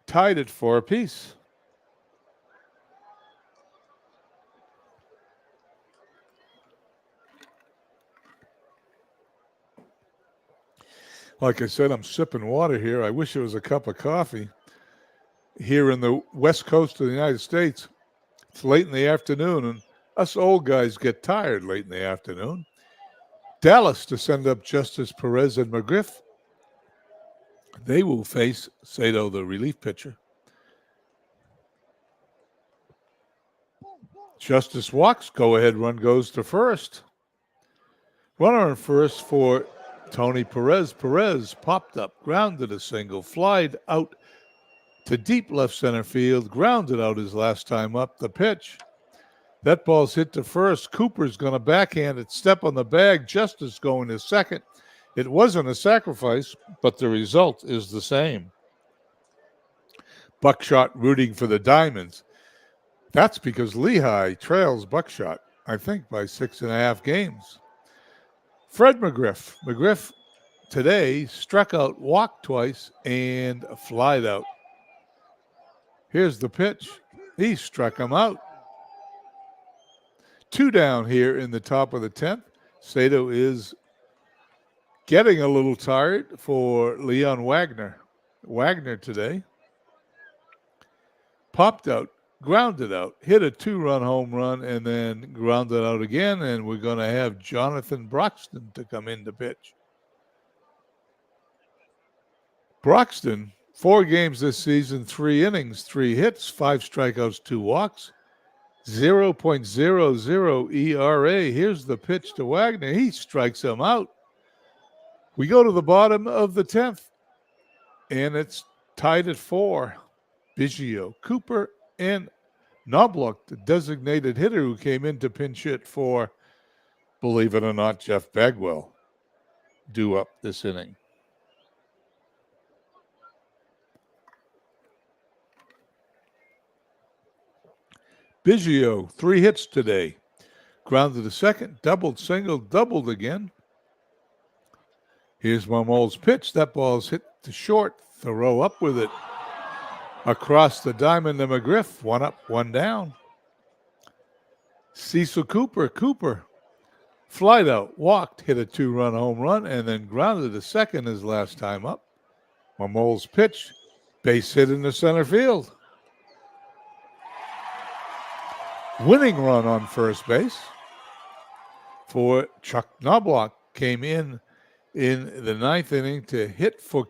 tied at 4 apiece. Like I said, I'm sipping water here. I wish it was a cup of coffee. Here in the west coast of the United States, it's late in the afternoon, and Us old guys get tired late in the afternoon. Dallas to send up Justice Perez and McGriff. They will face Sato, the relief pitcher. Justice walks. Go-ahead run goes to first. Runner on first for Tony Perez. Perez popped up, grounded a single, flied out to deep left center field, grounded out his last time up. The pitch. That ball's hit to first. Cooper's going to backhand it, step on the bag. Justice going to second. It wasn't a sacrifice, but the result is the same. Buckshot rooting for the Diamonds. That's because Lehigh trails Buckshot, I think, by 6.5 games. Fred McGriff. McGriff today struck out, walked twice, and flied out. Here's the pitch. He struck him out. 2 down here in the top of the 10th. Sato is getting a little tired for Leon Wagner. Wagner today popped out, grounded out, hit a 2-run home run, and then grounded out again, and we're going to have Jonathan Broxton to come in to pitch. Broxton, 4 games this season, 3 innings, 3 hits, 5 strikeouts, 2 walks, 0.00 ERA. Here's the pitch to Wagner. He strikes him out. We go to the bottom of the 10th, and it's tied at 4. Biggio, Cooper, and Knobloch, the designated hitter who came in to pinch hit for, believe it or not, Jeff Bagwell, due up this inning. Biggio, 3 hits today. Grounded to second, doubled, single, doubled again. Here's Marmole's pitch. That ball's hit to short. Thoreau up with it. Across the diamond to McGriff. 1 up, 1 down. Cecil Cooper. Cooper flied out, walked, hit a 2-run home run, and then grounded to second his last time up. Marmole's pitch. Base hit in the center field. Winning run on first base for Chuck Knobloch. Came in the 9th inning to hit for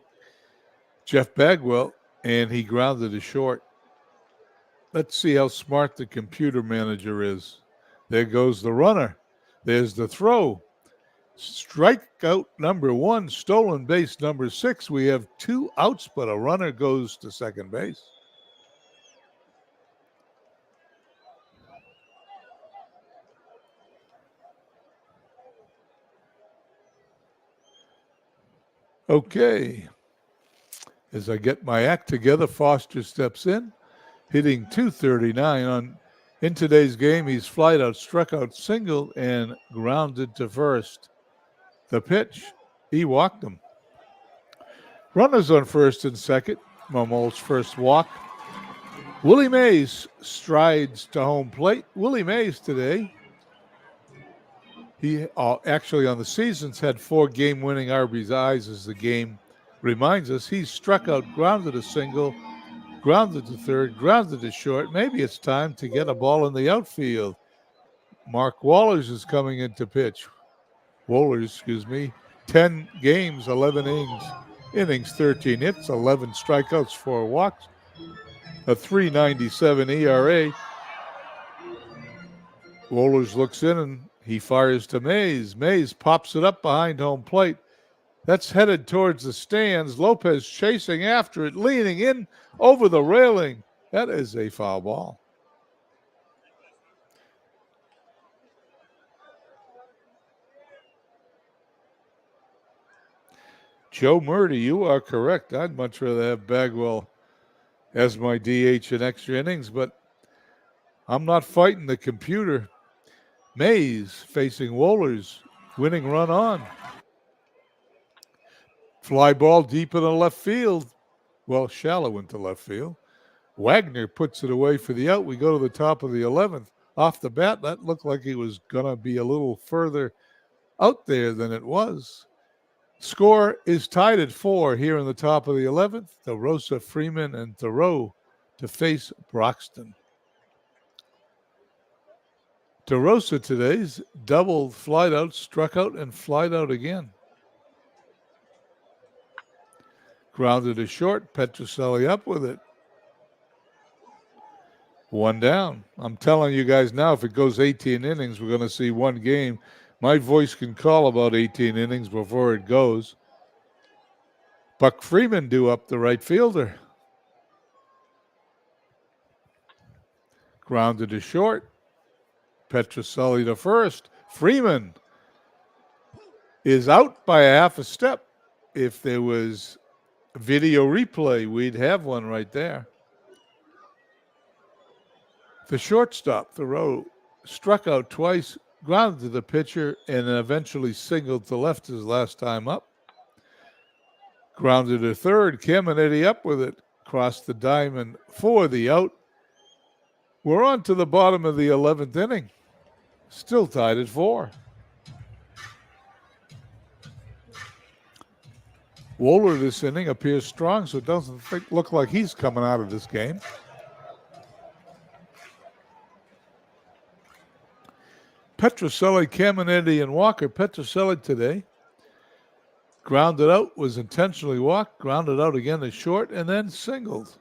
Jeff Bagwell, and he grounded to short. Let's see how smart the computer manager is. There goes the runner. There's the throw. Strikeout number 1, stolen base number 6. We have 2 outs, but a runner goes to second base. Okay, as I get my act together, Foster steps in, hitting .239. In today's game, he's flied out, struck out single, and grounded to first. The pitch, he walked him. Runners on first and second. Marmole's first walk. Willie Mays strides to home plate. Willie Mays today, he actually on the season's had 4 game-winning RBIs, as the game reminds us. He's struck out, grounded a single, grounded to third, grounded to short. Maybe it's time to get a ball in the outfield. Mark Wohlers is coming in to pitch. 10 games, 11 innings, 13 hits, 11 strikeouts, 4 walks, a 3.97 ERA. Wohlers looks in and he fires to Mays. Mays pops it up behind home plate. That's headed towards the stands. Lopez chasing after it, leaning in over the railing. That is a foul ball. Joe Murdy, you are correct. I'd much rather have Bagwell as my DH in extra innings, but I'm not fighting the computer. Mays facing Wohlers, winning run on. Fly ball deep in the left field. Well, shallow into left field. Wagner puts it away for the out. We go to the top of the 11th. Off the bat, that looked like it was going to be a little further out there than it was. Score is tied at 4 here in the top of the 11th. DeRosa, Freeman, and Thoreau to face Broxton. DeRosa today's doubled, flied out, struck out, and flied out again. Grounded to short, Petrocelli up with it. One down. I'm telling you guys now, if it goes 18 innings, we're going to see one game. My voice can call about 18 innings before it goes. Buck Freeman due up the right fielder. Grounded to short. Petrocelli to first. Freeman is out by a half a step. If there was video replay, we'd have one right there. The shortstop, Thoreau, struck out twice, grounded to the pitcher, and then eventually singled to left his last time up. Grounded to third, Caminetti up with it, crossed the diamond for the out. We're on to the bottom of the 11th inning. Still tied at 4. Wohler this inning appears strong, so it doesn't look like he's coming out of this game. Petrocelli, Caminetti, and Walker. Petrocelli today grounded out, was intentionally walked, grounded out again to short, and then singled.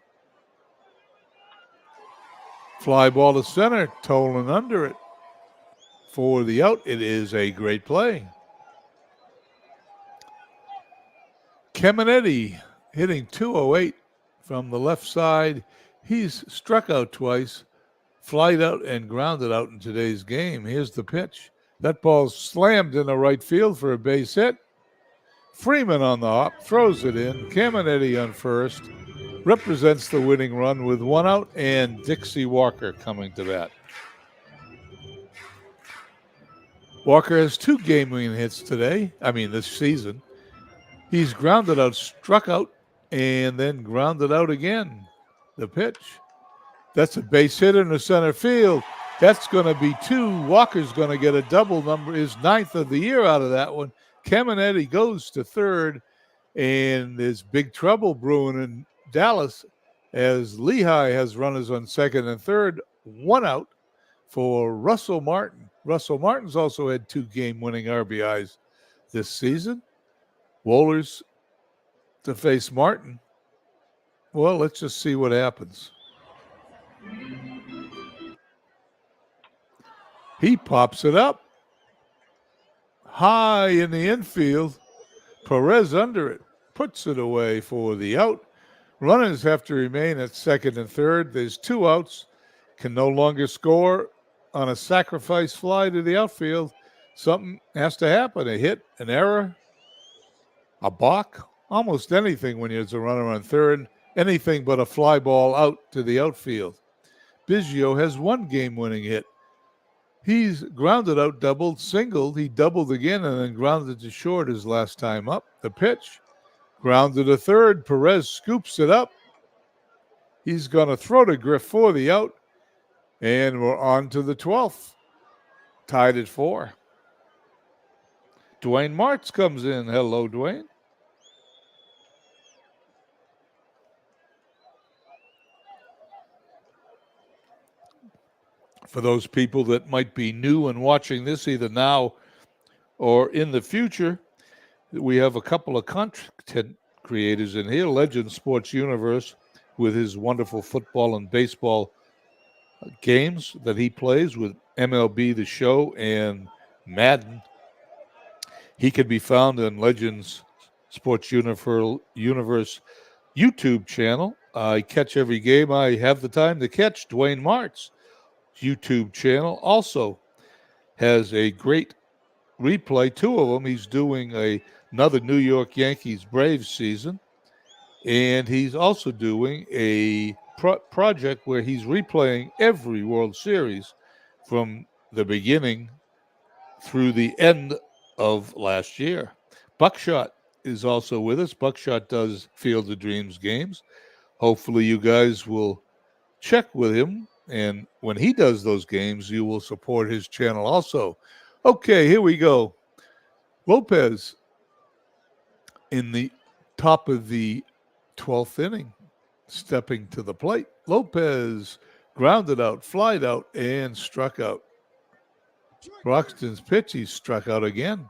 Fly ball to center, Tolan under it. For the out, it is a great play. Caminetti hitting .208 from the left side. He's struck out twice, flied out and grounded out in today's game. Here's the pitch. That ball's slammed in the right field for a base hit. Freeman on the hop, throws it in. Caminetti on first, represents the winning run with one out, and Dixie Walker coming to bat. Walker has 2 game-winning hits this season. He's grounded out, struck out, and then grounded out again. The pitch. That's a base hit in the center field. That's going to be 2. Walker's going to get a double number, his 9th of the year out of that one. Caminetti goes to third, and there's big trouble brewing in Dallas as Lehigh has runners on second and third. 1 out for Russell Martin. Russell Martin's also had 2 game-winning RBIs this season. Wohlers to face Martin. Well, let's just see what happens. He pops it up high in the infield. Perez under it, puts it away for the out. Runners have to remain at second and third. There's 2 outs. Can no longer score on a sacrifice fly to the outfield. Something has to happen. A hit, an error, a balk, almost anything when there's a runner on third. Anything but a fly ball out to the outfield. Biggio has 1 game-winning hit. He's grounded out, doubled, singled. He doubled again and then grounded to short his last time up. The pitch, grounded to third. Perez scoops it up. He's going to throw to Griff for the out. And we're on to the 12th. Tied at 4. Dwayne Martz comes in. Hello, Dwayne. For those people that might be new and watching this either now or in the future, we have a couple of content creators in here. Legend Sports Universe with his wonderful football and baseball games that he plays with MLB The Show and Madden. He can be found on Legends Sports Universe YouTube channel. I catch every game I have the time to catch. Dwayne Martz YouTube channel also has a great replay, 2 of them. He's doing another New York Yankees Braves season, and he's also doing a project where he's replaying every World Series from the beginning through the end of last year. Buckshot is also with us. Buckshot does Field of Dreams games. Hopefully you guys will check with him, and when he does those games, you will support his channel also. Okay, here we go. Lopez in the top of the 12th inning, stepping to the plate. Lopez grounded out, flied out, and struck out. Broxton's pitch, he's struck out again.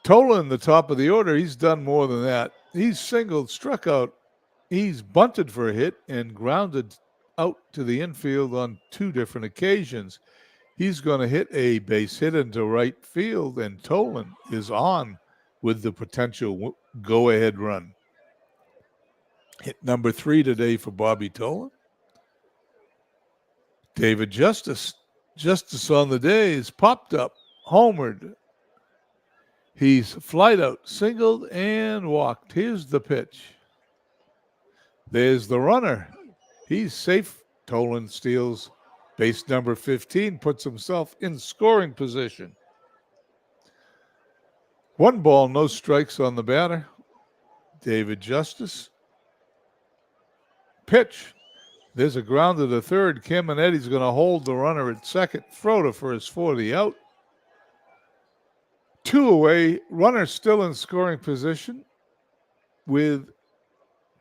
Tolan, the top of the order, he's done more than that. He's singled, struck out. He's bunted for a hit and grounded out to the infield on 2 different occasions. He's going to hit a base hit into right field, and Tolan is on with the potential go-ahead run. Hit number 3 today for Bobby Tolan. David Justice on the day is popped up, homered. He's flied out, singled, and walked. Here's the pitch. There's the runner. He's safe. Tolan steals base number 15, puts himself in scoring position. 1 ball, no strikes on the batter. David Justice. Pitch. There's a ground to the third. Caminetti's going to hold the runner at second. Throw to first for the out. 2 away. Runner still in scoring position with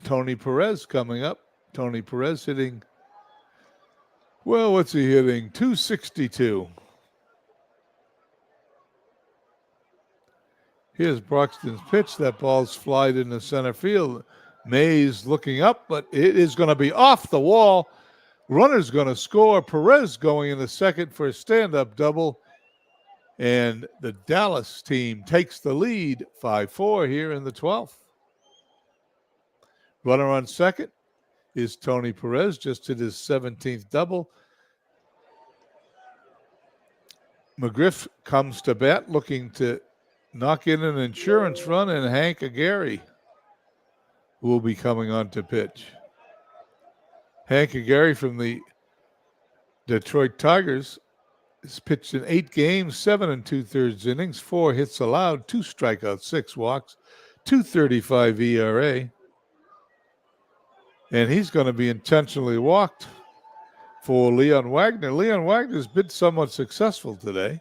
Tony Perez coming up. Tony Perez hitting, well, what's he hitting? 262. Here's Broxton's pitch. That ball's flied into center field. Mays looking up, but it is going to be off the wall. Runner's going to score. Perez going in the second for a stand-up double. And the Dallas team takes the lead 5-4 here in the 12th. Runner on second is Tony Perez, just hit his 17th double. McGriff comes to bat looking to knock in an insurance run, and Hank Aguirre will be coming on to pitch. Hank Aguirre from the Detroit Tigers has pitched in 8 games, 7 2/3 innings, 4 hits allowed, 2 strikeouts, 6 walks, 2.35 ERA. And he's going to be intentionally walked for Leon Wagner. Leon Wagner's been somewhat successful today.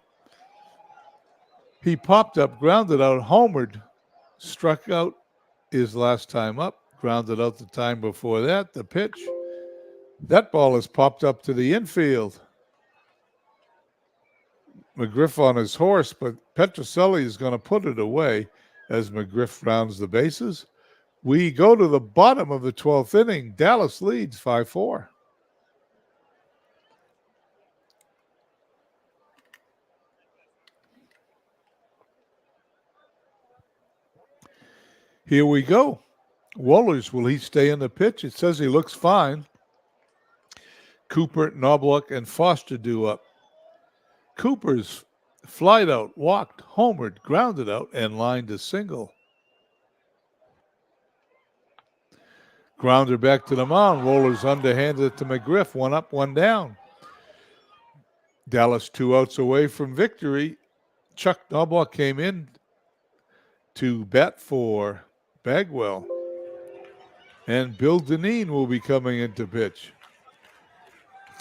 He popped up, grounded out, homered, struck out his last time up, grounded out the time before that. The pitch, that ball is popped up to the infield. McGriff on his horse, but Petrocelli is going to put it away as McGriff rounds the bases. We go to the bottom of the 12th inning. Dallas leads 5-4. Here we go. Wohlers, will he stay in the pitch? It says he looks fine. Cooper, Knobloch, and Foster due up. Cooper's flied out, walked, homered, grounded out, and lined a single. Grounder back to the mound. Wohlers underhanded it to McGriff. 1 up, 1 down. Dallas 2 outs away from victory. Chuck Knobloch came in to bat for Bagwell. And Bill Dineen will be coming in to pitch.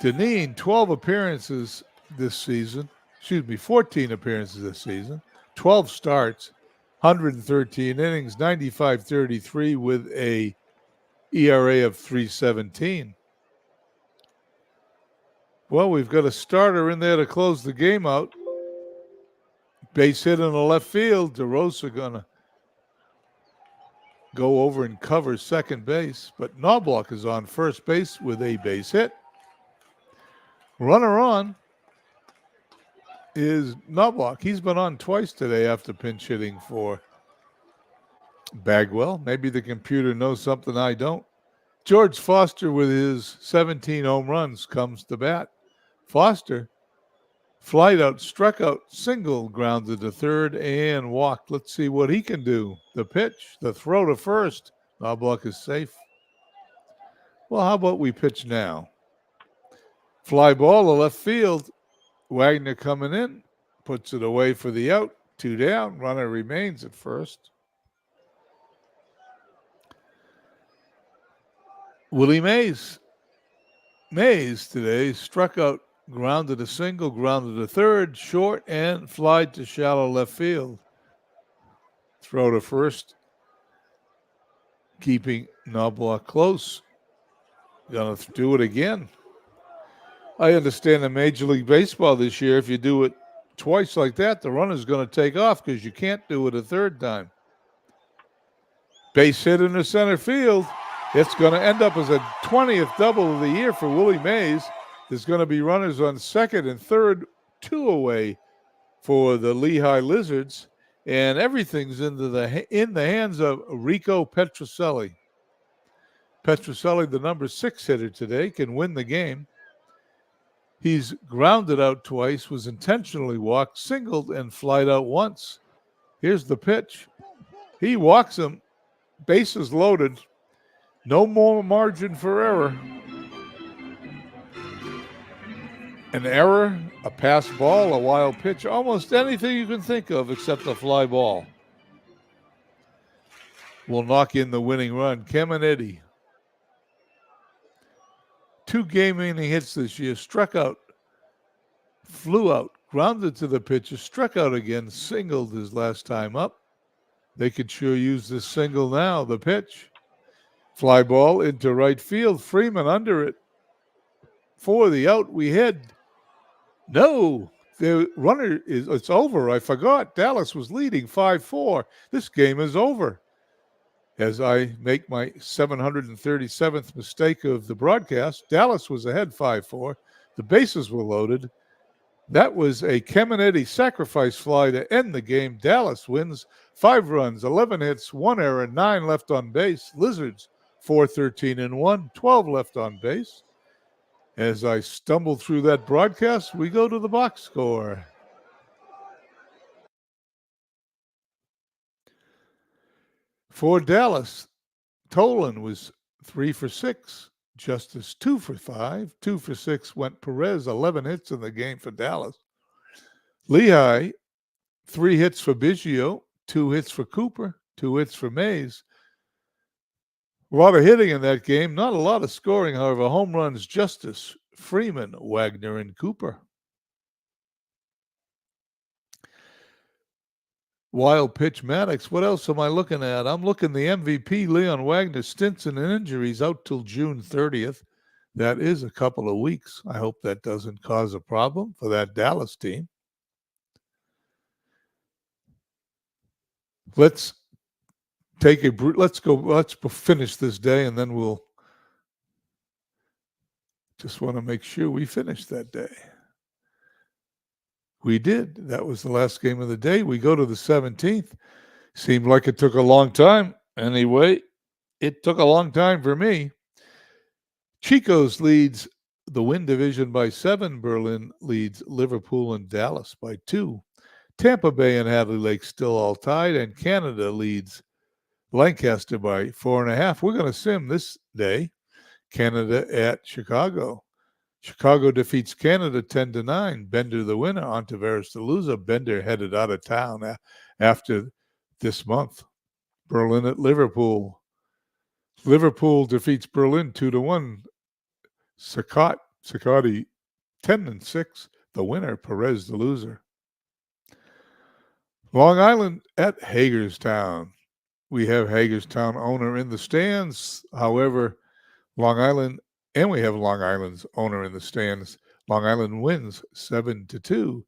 Dineen, 12 appearances this season. 14 appearances this season. 12 starts, 113 innings, 95.33 with a ERA of 3.17. Well, we've got a starter in there to close the game out. Base hit in the left field. DeRosa going to go over and cover second base, but Knobloch is on first base with a base hit. Runner on is Knobloch. He's been on twice today after pinch hitting for Bagwell. Maybe the computer knows something I don't. George Foster with his 17 home runs comes to bat. Foster flied out, struck out, single, grounded to third, and walked. Let's see what he can do. The pitch, the throw to first. Knobloch is safe. Well, how about we pitch now? Fly ball to left field. Wagner coming in, puts it away for the out. 2 down. Runner remains at first. Willie Mays. Mays today struck out, grounded a single, grounded a third, short, and flied to shallow left field. Throw to first, keeping Knobloch close. Gonna do it again. I understand in Major League Baseball this year, if you do it twice like that, the runner's going to take off because you can't do it a third time. Base hit into center field. It's going to end up as a 20th double of the year for Willie Mays. There's going to be runners on second and third, 2 away for the Lehigh Lizards, and everything's in the hands of Rico Petrocelli. Petrocelli, the number 6 hitter today, can win the game. He's grounded out twice, was intentionally walked, singled, and flied out once. Here's the pitch. He walks him. Bases loaded. No more margin for error. An error, a pass ball, a wild pitch, almost anything you can think of except a fly ball will knock in the winning run. Caminetti, 2 game-winning hits this year, struck out, flew out, grounded to the pitcher, struck out again, singled his last time up. They could sure use this single now. The pitch. Fly ball into right field. Freeman under it. For the out, we head. No, the runner it's over. I forgot. Dallas was leading 5-4. This game is over. As I make my 737th mistake of the broadcast, Dallas was ahead 5-4. The bases were loaded. That was a Caminetti sacrifice fly to end the game. Dallas wins 5 runs, 11 hits, 1 error, 9 left on base. Lizards 4-13-1, 12 left on base. As I stumble through that broadcast, we go to the box score. For Dallas, Tolan was 3 for 6. Justice 2 for 5. 2 for 6 went Perez, 11 hits in the game for Dallas. Lehigh, 3 hits for Biggio, 2 hits for Cooper, 2 hits for Mays. A lot of hitting in that game, not a lot of scoring, however. Home runs, Justice, Freeman, Wagner, and Cooper. Wild pitch Maddox. What else am I looking at? I'm looking the MVP, Leon Wagner, Stinson and injuries out till June 30th. That is a couple of weeks. I hope that doesn't cause a problem for that Dallas team. Let's finish this day, and then we'll just want to make sure we finish that day. We did. That was the last game of the day. We go to the 17th. Seemed like it took a long time. Anyway, it took a long time for me. Chico's leads the Win division by 7. Berlin leads Liverpool and Dallas by 2. Tampa Bay and Hadley Lake still all tied, and Canada leads Lancaster by 4.5. We're going to sim this day. Canada at Chicago. Chicago defeats Canada 10-9. Bender the winner, Ontiveros the loser. Bender headed out of town after this month. Berlin at Liverpool. Liverpool defeats Berlin 2-1. Sakati 10-6. The winner, Perez the loser. Long Island at Hagerstown. We have Hagerstown owner in the stands. However, Long Island, and we have Long Island's owner in the stands. Long Island wins 7-2.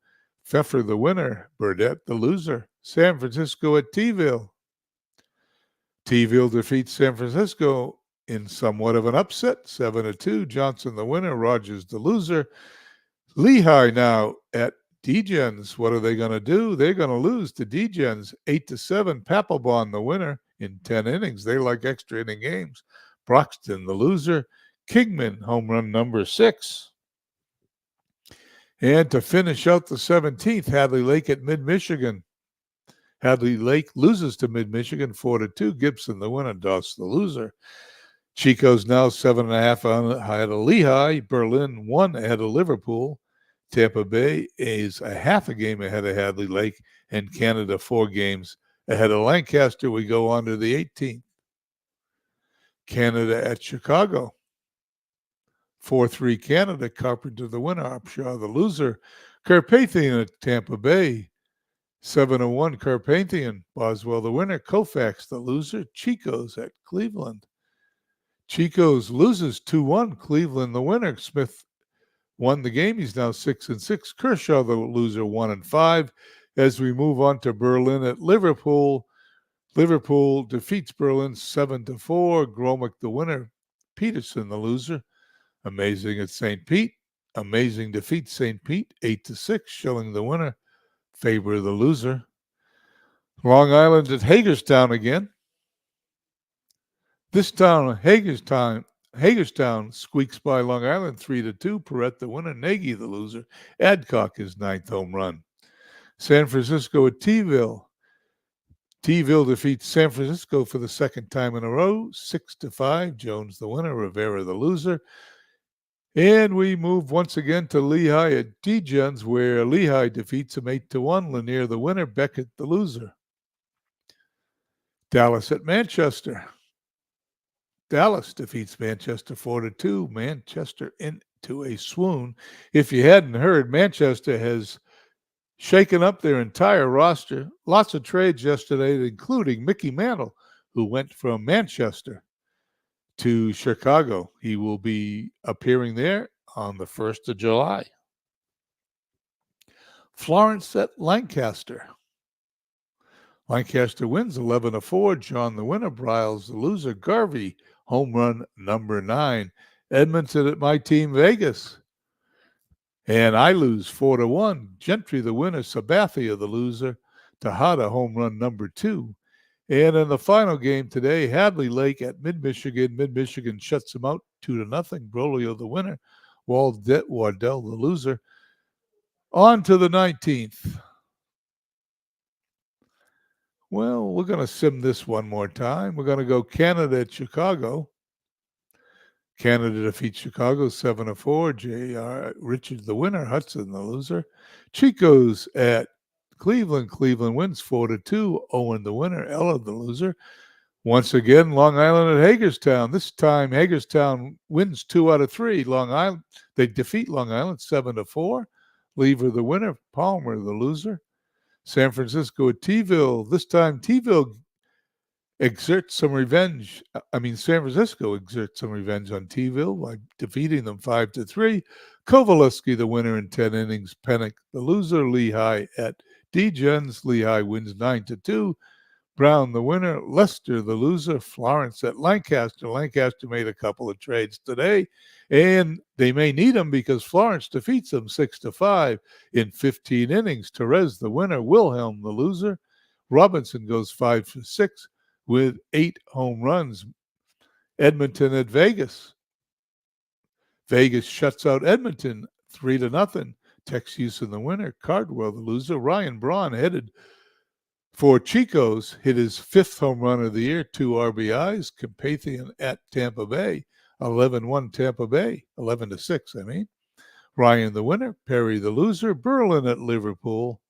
Pfeffer the winner, Burdette the loser. San Francisco at T-ville. T-ville defeats San Francisco in somewhat of an upset, 7-2. Johnson the winner, Rogers the loser. Lehigh now at Degens. What are they going to do? They're going to lose to Degens 8-7. Papelbon the winner in 10 innings. They like extra inning games. Broxton the loser. Kingman home run number 6. And to finish out the 17th, Hadley Lake at Mid-Michigan. Hadley Lake loses to Mid-Michigan 4-2. Gibson the winner, Doss the loser. Chico's now 7.5 ahead of Lehigh. Berlin 1 ahead of Liverpool. Tampa Bay is a half a game ahead of Hadley Lake, and Canada 4 games ahead of Lancaster. We go on to the 18th. Canada at Chicago. 4-3 Canada. Carpenter the winner. Upshaw the loser. Carpathian at Tampa Bay. 7-1 Carpathian. Boswell the winner. Koufax the loser. Chico's at Cleveland. Chico's loses 2-1. Cleveland the winner. Smith won the game. He's now 6-6. Kershaw, the loser, 1-5. As we move on to Berlin at Liverpool, Liverpool defeats Berlin 7-4. Gromick, the winner. Peterson, the loser. Amazing at St. Pete. Amazing defeats St. Pete 8-6. Schilling, the winner. Faber, the loser. Long Island at Hagerstown again. This town, Hagerstown squeaks by Long Island 3-2. Perrette, the winner. Nagy, the loser. Adcock, his ninth home run. San Francisco at T-ville. T-ville defeats San Francisco for the second time in a row, 6-5. Jones, the winner. Rivera, the loser. And we move once again to Lehigh at Degens, where Lehigh defeats them 8-1. Lanier, the winner. Beckett, the loser. Dallas at Manchester. Dallas defeats Manchester 4-2. Manchester into a swoon. If you hadn't heard, Manchester has shaken up their entire roster. Lots of trades yesterday, including Mickey Mantle, who went from Manchester to Chicago. He will be appearing there on the 1st of July. Florence at Lancaster. Lancaster wins 11-4. John, the winner. Bryles, the loser. Garvey, home run number 9. Edmonton at my team, Vegas. And I lose 4-1. Gentry, the winner. Sabathia, the loser. Tejada, home run number 2. And in the final game today, Hadley Lake at Mid-Michigan. Mid-Michigan shuts them out 2-0. Brolio, the winner. Waddell, the loser. On to the 19th. Well, we're going to sim this one more time. We're going to go Canada at Chicago. Canada defeats Chicago 7-4. J.R. Richards, the winner. Hudson, the loser. Chico's at Cleveland. Cleveland wins 4-2. Owen, the winner. Ella, the loser. Once again, Long Island at Hagerstown. This time, Hagerstown wins 2 out of 3. Long Island, they defeat Long Island 7-4. Lever, the winner. Palmer, the loser. San Francisco at T-ville. This time, T-ville exerts some revenge. San Francisco exerts some revenge on T-ville by defeating them 5-3. Kovaleski, the winner in 10 innings. Pennick, the loser. Lehigh at Degens. Lehigh wins 9-2. Brown, the winner. Lester, the loser. Florence at Lancaster. Lancaster made a couple of trades today, and they may need them because Florence defeats them 6-5 in 15 innings. Therese, the winner. Wilhelm, the loser. Robinson goes 5-6 with 8 home runs. Edmonton at Vegas. Vegas shuts out Edmonton 3-0. Tex Houston, the winner. Cardwell, the loser. Ryan Braun headed for Chico's, hit his 5th home run of the year, 2 RBIs. Carpathian at Tampa Bay, 11-1 Tampa Bay, 11-6, Ryan, the winner. Perry, the loser. Berlin at Liverpool.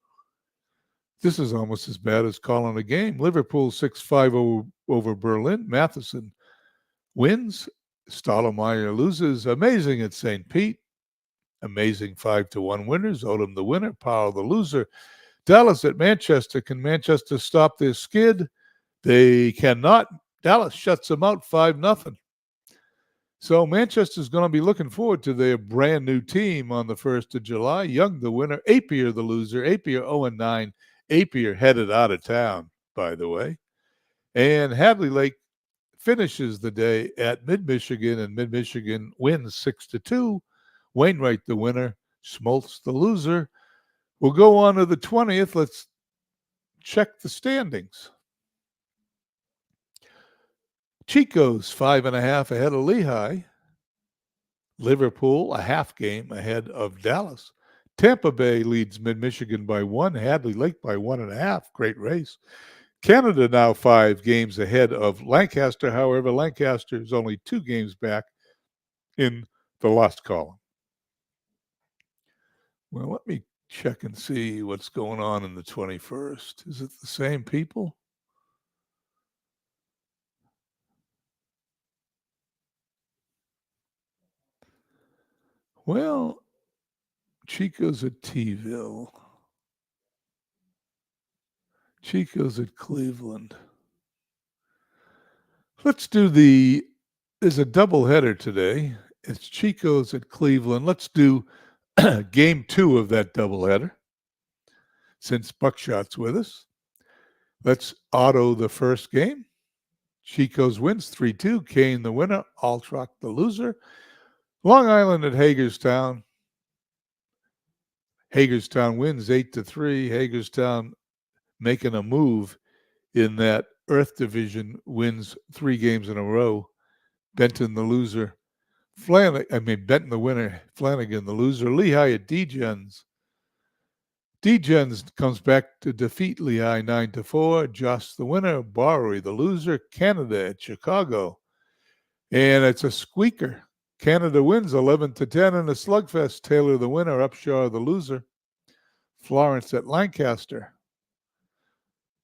This is almost as bad as calling a game. Liverpool 6-5 over Berlin. Matheson wins. Stottlemyre loses. Amazing at St. Pete. Amazing 5-1 winners. Odom, the winner. Powell, the loser. Dallas at Manchester. Can Manchester stop their skid? They cannot. Dallas shuts them out 5-0. So Manchester's going to be looking forward to their brand new team on the 1st of July. Young, the winner. Apier, the loser. Apier 0-9. Apier headed out of town, by the way. And Hadley Lake finishes the day at Mid-Michigan, and Mid-Michigan wins 6-2. Wainwright, the winner. Schmaltz, the loser. We'll go on to the 20th. Let's check the standings. Chico's 5.5 ahead of Lehigh. Liverpool a half game ahead of Dallas. Tampa Bay leads Mid-Michigan by 1. Hadley Lake by 1.5. Great race. Canada now 5 games ahead of Lancaster. However, Lancaster is only 2 games back in the lost column. Well, let me check and see what's going on in the 21st. Is it the same people? Well, Chico's at T-ville. Chico's at Cleveland. Let's do there's a doubleheader today. It's Chico's at Cleveland. Let's do game 2 of that doubleheader. Since Buckshot's with us, let's auto the first game. Chico's wins 3-2. Kane the winner. Altrock the loser. Long Island at Hagerstown. Hagerstown wins 8-3. Hagerstown making a move in that Earth Division, wins 3 games in a row. Benton the loser. Benton the winner. Flanagan the loser. Lehigh at D-Gens. D-Gens comes back to defeat Lehigh 9-4. Joss the winner. Bowery the loser. Canada at Chicago. And it's a squeaker. Canada wins 11-10 in a slugfest. Taylor the winner. Upshaw the loser. Florence at Lancaster.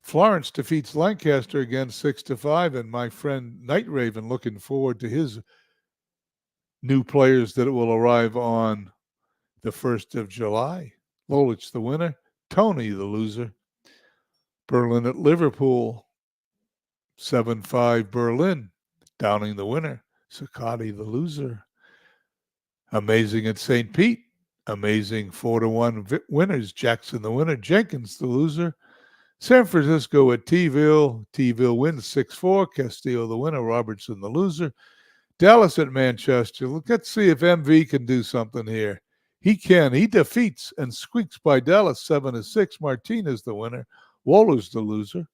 Florence defeats Lancaster again 6-5, and my friend Night Raven looking forward to his new players that will arrive on the 1st of July. Lolich the winner, Tony the loser. Berlin at Liverpool, 7-5 Berlin. Downing the winner, Siccardi the loser. Amazing at St. Pete, amazing 4-1 winners. Jackson the winner, Jenkins the loser. San Francisco at T-Ville. T-Ville wins 6-4. Castillo the winner. Robertson the loser. Dallas at Manchester. Let's see if MV can do something here. He can. He defeats and squeaks by Dallas 7-6. Martinez the winner. Waller's the loser.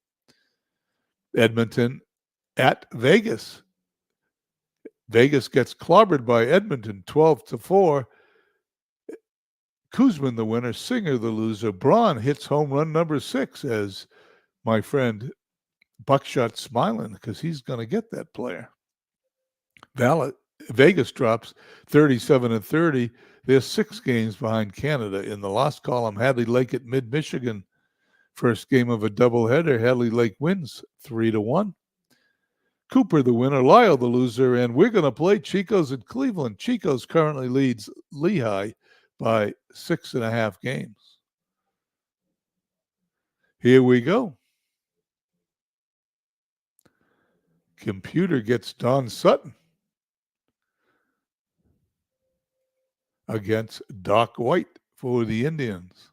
Edmonton at Vegas. Vegas gets clobbered by Edmonton 12-4. Kuzman the winner, Singer the loser. Braun hits home run number 6 as my friend Buckshot smiling because he's going to get that player. Vegas drops 37-30. They're 6 games behind Canada. In the loss column, Hadley Lake at Mid-Michigan. First game of a doubleheader. Hadley Lake wins 3-1. Cooper the winner, Lyle the loser, and we're going to play Chico's at Cleveland. Chico's currently leads Lehigh by 6.5 games. Here we go. Computer gets Don Sutton against Doc White for the Indians.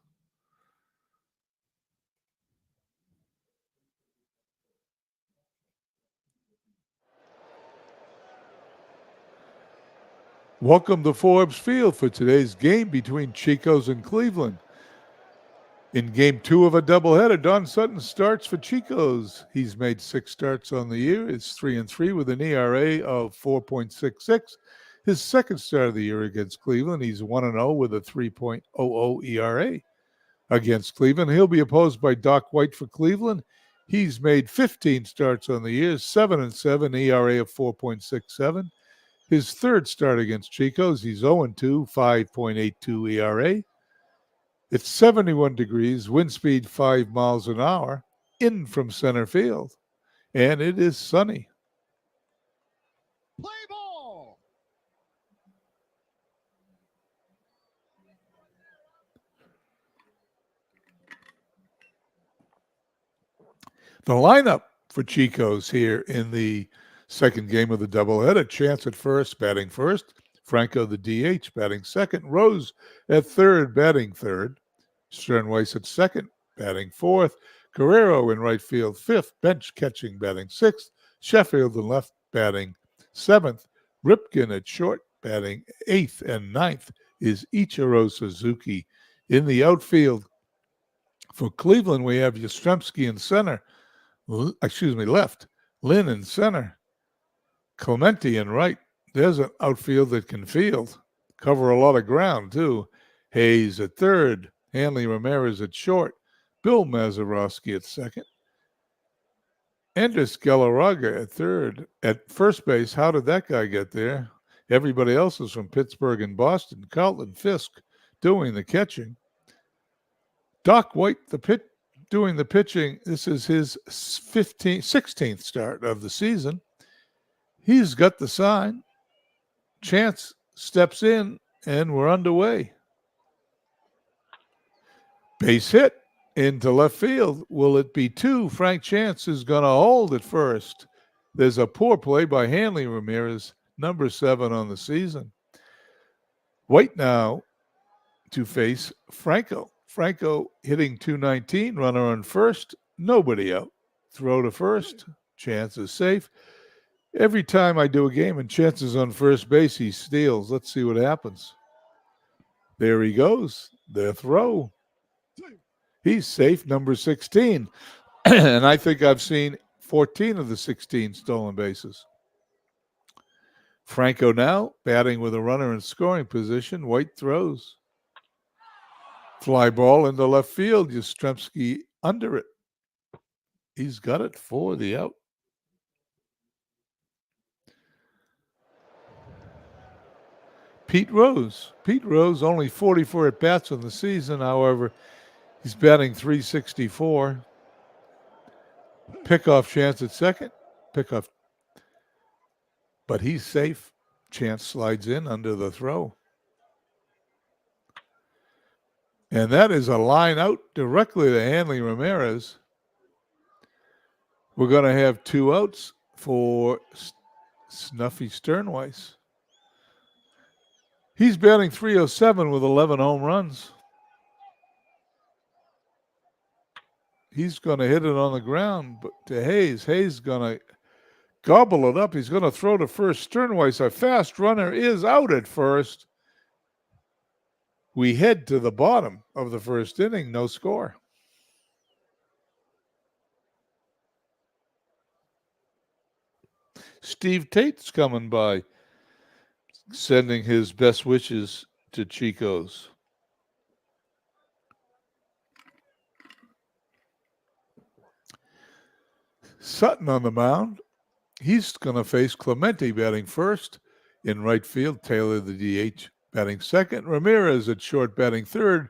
Welcome to Forbes Field for today's game between Chico's and Cleveland. In game 2 of a doubleheader, Don Sutton starts for Chico's. He's made 6 starts on the year. It's 3-3 with an ERA of 4.66. His second start of the year against Cleveland, he's 1-0 with a 3.00 ERA. Against Cleveland, he'll be opposed by Doc White for Cleveland. He's made 15 starts on the year, 7-7, ERA of 4.67. His third start against Chico's, he's 0-2, 5.82 ERA. It's 71 degrees, wind speed 5 miles an hour, in from center field. And it is sunny. Play ball. The lineup for Chico's here in the second game of the doubleheader. Chance at first, batting first. Franco, the DH, batting second. Rose at third, batting third. Sternweiss at second, batting fourth. Guerrero in right field, fifth. Bench catching, batting sixth. Sheffield in left, batting seventh. Ripken at short, batting eighth. And ninth is Ichiro Suzuki. In the outfield for Cleveland, we have Yastrzemski in center. Left. Lynn in center. Clemente in right. There's an outfield that can field. Cover a lot of ground, too. Hayes at third. Hanley Ramirez at short. Bill Mazeroski at second. Andres Galarraga at third. At first base, how did that guy get there? Everybody else is from Pittsburgh and Boston. Carlton Fisk doing the catching. Doc White, doing the pitching. This is his 16th start of the season. He's got the sign. Chance steps in, and we're underway. Base hit into left field. Will it be 2? Frank Chance is going to hold at first. There's a poor play by Hanley Ramirez, number 7 on the season. White now to face Franco. Franco hitting 219, runner on first, nobody out. Throw to first, Chance is safe. Every time I do a game and Chance is on first base, he steals. Let's see what happens. There he goes. The throw. He's safe, number 16. And I think I've seen 14 of the 16 stolen bases. Franco now batting with a runner in scoring position. White throws. Fly ball into left field. Yastrzemski under it. He's got it for the out. Pete Rose. Pete Rose only 44 at bats in the season. However, he's batting .364. Pickoff chance at second. Pickoff. But he's safe. Chance slides in under the throw. And that is a line out directly to Hanley Ramirez. We're going to have 2 outs for Snuffy Sternweiss. He's batting .307 with 11 home runs. He's going to hit it on the ground, but to Hayes. Hayes going to gobble it up. He's going to throw to first. Sternweiss, a fast runner, is out at first. We head to the bottom of the first inning, no score. Steve Tate's coming by, sending his best wishes to Chico's. Sutton on the mound. He's going to face Clemente batting first. In right field, Taylor, the DH, batting second. Ramirez at short batting third.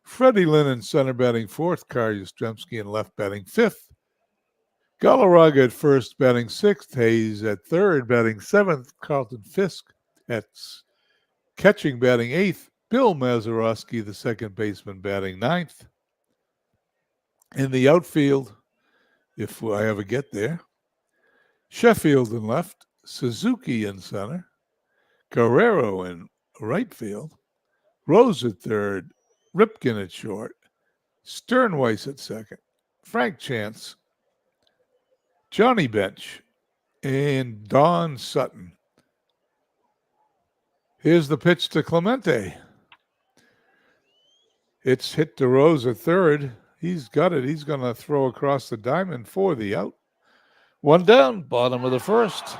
Freddie Lynn in center batting fourth. Carl Yastrzemski in left batting fifth. Galarraga at first batting sixth. Hayes at third batting seventh. Carlton Fisk at catching batting eighth. Bill Mazeroski, the second baseman, batting ninth. In the outfield, if I ever get there, Sheffield in left, Suzuki in center, Guerrero in right field, Rose at third, Ripken at short, Sternweiss at second, Frank Chance, Johnny Bench, and Don Sutton. Here's the pitch to Clemente. It's hit to Rose at third. He's got it. He's going to throw across the diamond for the out. 1 down, bottom of the first.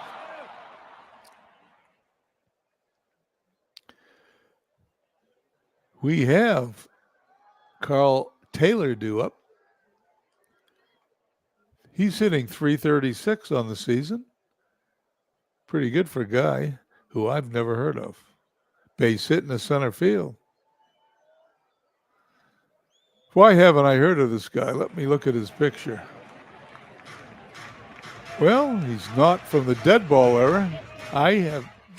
We have Carl Taylor due up. He's hitting .336 on the season. Pretty good for a guy who I've never heard of. Base hit in the center field. Why haven't I heard of this guy? Let me look at his picture. Well, he's not from the dead ball era.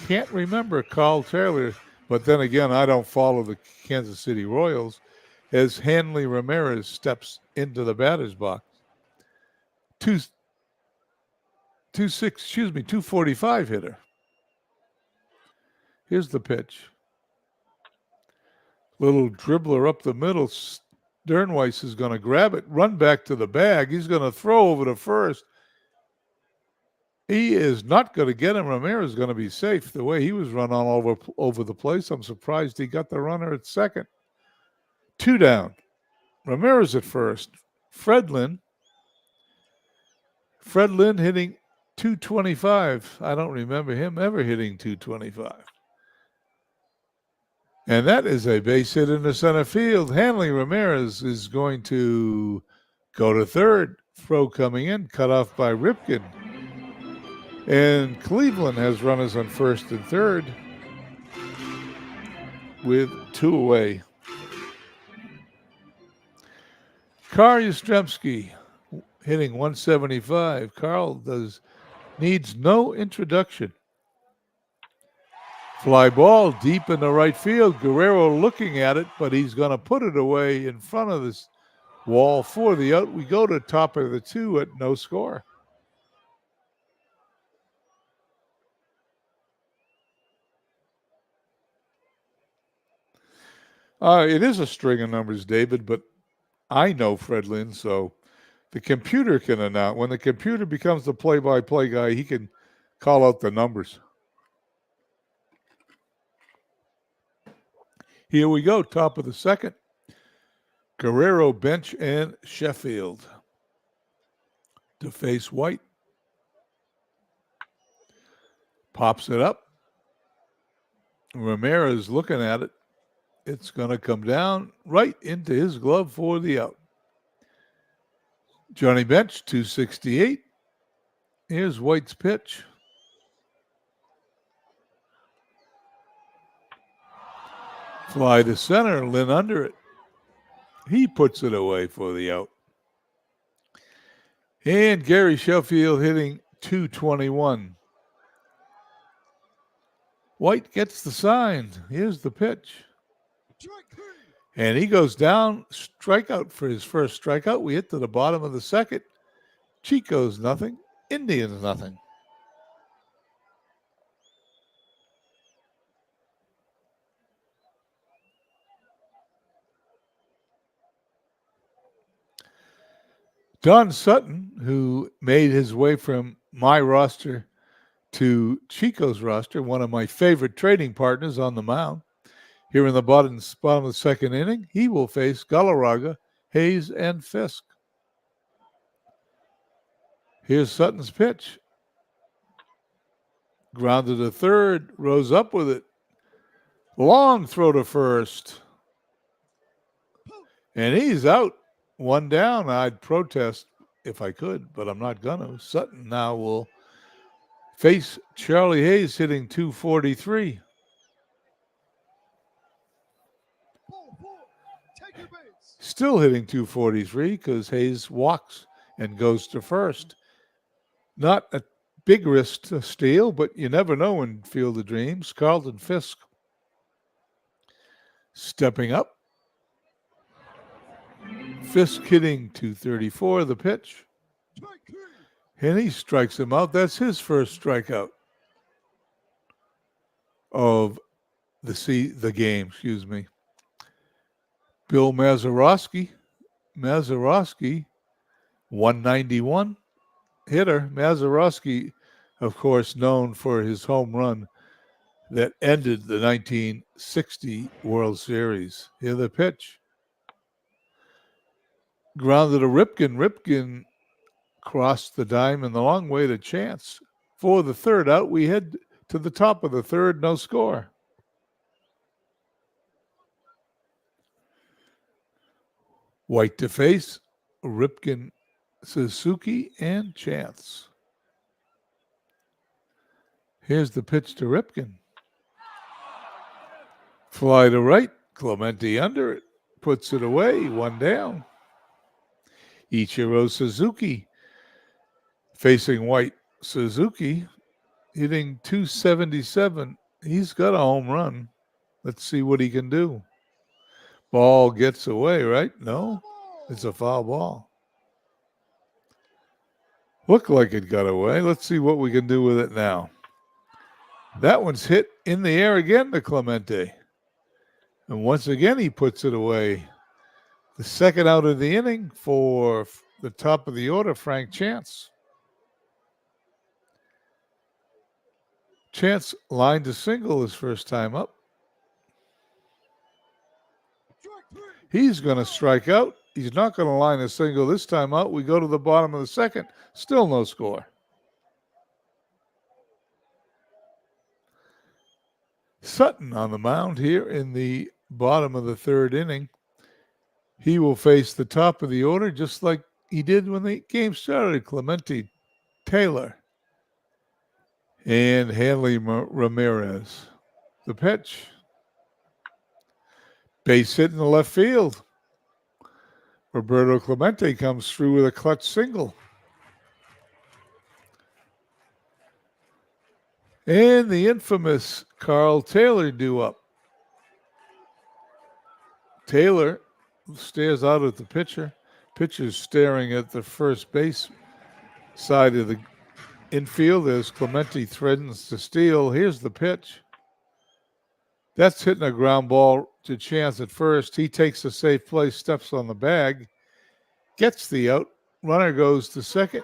Can't remember Carl Taylor, but then again, I don't follow the Kansas City Royals as Hanley Ramirez steps into the batter's box. 245 hitter. Here's the pitch. Little dribbler up the middle. Sternweiss is going to grab it, run back to the bag. He's going to throw over to first. He is not going to get him. Ramirez is going to be safe. The way he was run all over the place, I'm surprised he got the runner at second. 2 down. Ramirez at first. Fred Lynn hitting .225. I don't remember him ever hitting .225. And that is a base hit in the center field. Hanley Ramirez is going to go to third. Throw coming in, cut off by Ripken. And Cleveland has runners on first and third with 2 away. Carl Yastrzemski hitting .175. Carl needs no introduction. Fly ball deep in the right field. Guerrero looking at it, but he's going to put it away in front of this wall for the out. We go to top of the 2 at no score. It is a string of numbers, David, but I know Fred Lynn, so the computer can announce. When the computer becomes the play-by-play guy, he can call out the numbers. Here we go, top of the second. Guerrero, Bench, and Sheffield to face White. Pops it up. Ramirez looking at it. It's going to come down right into his glove for the out. Johnny Bench, 268. Here's White's pitch. Fly to center, Lynn under it. He puts it away for the out. And Gary Sheffield hitting 221. White gets the sign. Here's the pitch. And he goes down, strikeout for his first strikeout. We hit to the bottom of the second. Chico's nothing. Indians nothing. Don Sutton, who made his way from my roster to Chico's roster, one of my favorite trading partners on the mound. Here in the bottom of the second inning, he will face Galarraga, Hayes, and Fisk. Here's Sutton's pitch. Grounded to third, rose up with it. Long throw to first. And he's out. One down. I'd protest if I could, but I'm not going to. Sutton now will face Charlie Hayes hitting 243. Still hitting 243 because Hayes walks and goes to first. Not a big risk to steal, but you never know in Field of Dreams. Carlton Fisk stepping up. Fisk hitting 234, the pitch. And he strikes him out. That's his first strikeout of the game, excuse me. Bill Mazeroski, 191 hitter. Mazeroski, of course, known for his home run that ended the 1960 World Series. Here the pitch. Grounded to Ripken. Ripken crossed the diamond the long way to Chance. For the third out, we head to the top of the third, no score. White to face, Ripken, Suzuki, and Chance. Here's the pitch to Ripken. Fly to right, Clemente under it, puts it away, one down. Ichiro Suzuki facing White. Suzuki hitting 277. He's got a home run. Let's see what he can do. Ball gets away, right? No, it's a foul ball. Looked like it got away. Let's see what we can do with it now. That one's hit in the air again to Clemente. And once again, he puts it away. The second out of the inning for the top of the order, Frank Chance. Chance lined a single his first time up. He's going to strike out. He's not going to line a single this time out. We go to the bottom of the second. Still no score. Sutton on the mound here in the bottom of the third inning. He will face the top of the order just like he did when the game started. Clemente, Taylor, and Hanley Ramirez. The pitch. Base hit in the left field. Roberto Clemente comes through with a clutch single. And the infamous Carl Taylor due up. Taylor stares out at the pitcher. Pitcher's staring at the first base side of the infield as Clemente threatens to steal. Here's the pitch. That's hitting a ground ball a chance at first. He takes a safe play, steps on the bag, gets the out. Runner goes to second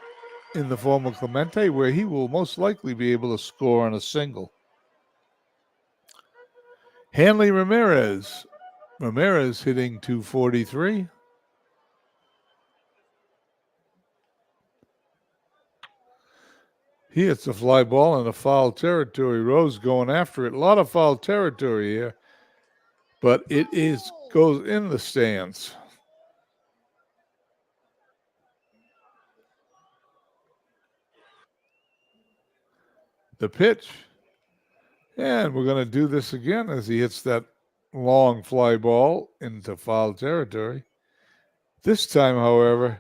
in the form of Clemente, where he will most likely be able to score on a single. Hanley Ramirez. Ramirez hitting .243. He hits a fly ball in the foul territory. Rose going after it. A lot of foul territory here, but it goes in the stands. The pitch, and we're going to do this again as he hits that long fly ball into foul territory. This time, however,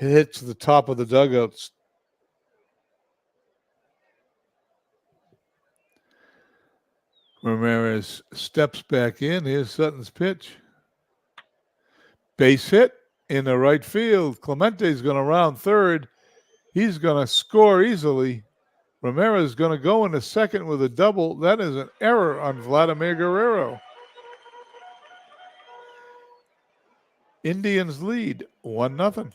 it hits the top of the dugouts. Ramirez steps back in. Here's Sutton's pitch. Base hit in the right field. Clemente's going to round third. He's going to score easily. Ramirez is going to go into second with a double. That is an error on Vladimir Guerrero. Indians lead 1-0.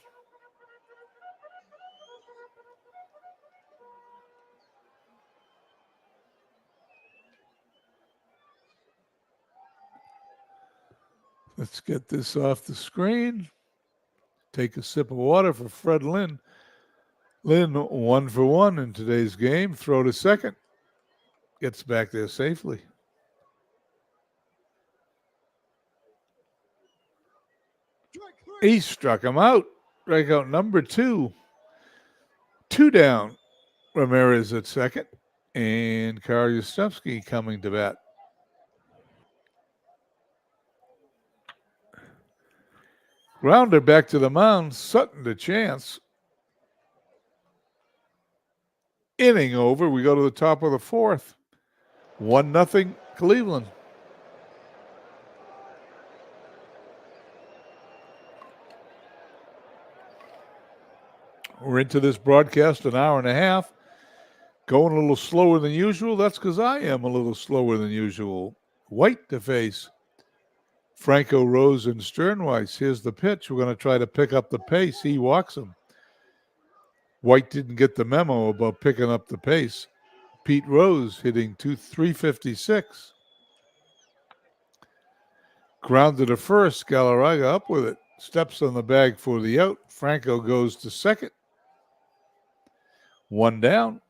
Let's get this off the screen. Take a sip of water for Fred Lynn. Lynn 1 for 1 in today's game. Throw to second. Gets back there safely. He struck him out. Strikeout number 2. 2 down. Ramirez at second. And Karl Yastrzemski coming to bat. Grounder back to the mound. Sutton to chance. Inning over. We go to the top of the fourth. 1-0 Cleveland. We're into this broadcast an hour and a half. Going a little slower than usual. That's because I am a little slower than usual. White to face. Franco, Rose, and Sternweiss. Here's the pitch. We're going to try to pick up the pace. He walks him. White didn't get the memo about picking up the pace. Pete Rose hitting .356. Grounded to first. Galarraga up with it. Steps on the bag for the out. Franco goes to second. 1 down.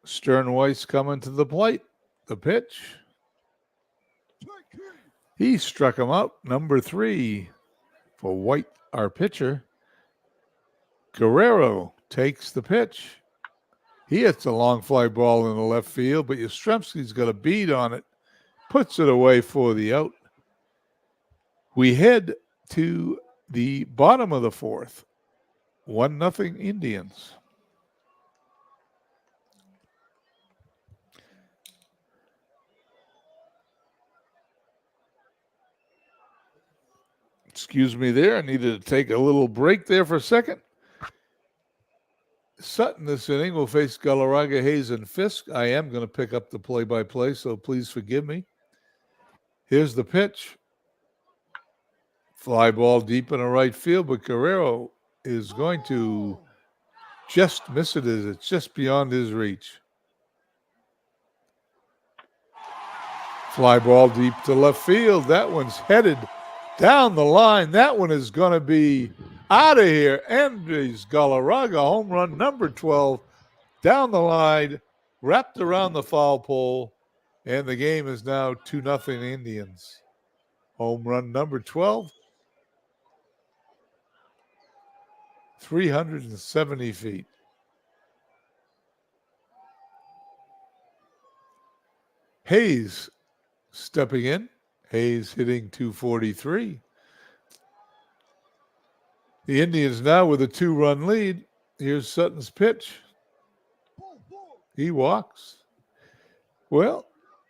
Sternweiss coming to the plate. The pitch. He struck him out. Number 3 for White, our pitcher. Guerrero takes the pitch. He hits a long fly ball in the left field, but Yastrzemski's got a bead on it. Puts it away for the out. We head to the bottom of the fourth. 1-0 Indians. Excuse me there. I needed to take a little break there for a second. Sutton this inning will face Galarraga, Hayes, and Fisk. I am going to pick up the play-by-play, so please forgive me. Here's the pitch. Fly ball deep in the right field, but Guerrero is going to just miss it as it's just beyond his reach. Fly ball deep to left field. That one's headed down the line. That one is going to be out of here. Andres Galarraga, home run number 12, down the line, wrapped around the foul pole, and the game is now 2-0 Indians. Home run number 12, 370 feet. Hayes stepping in. Hayes hitting .243. The Indians now with a 2-run lead. Here's Sutton's pitch. He walks. Well,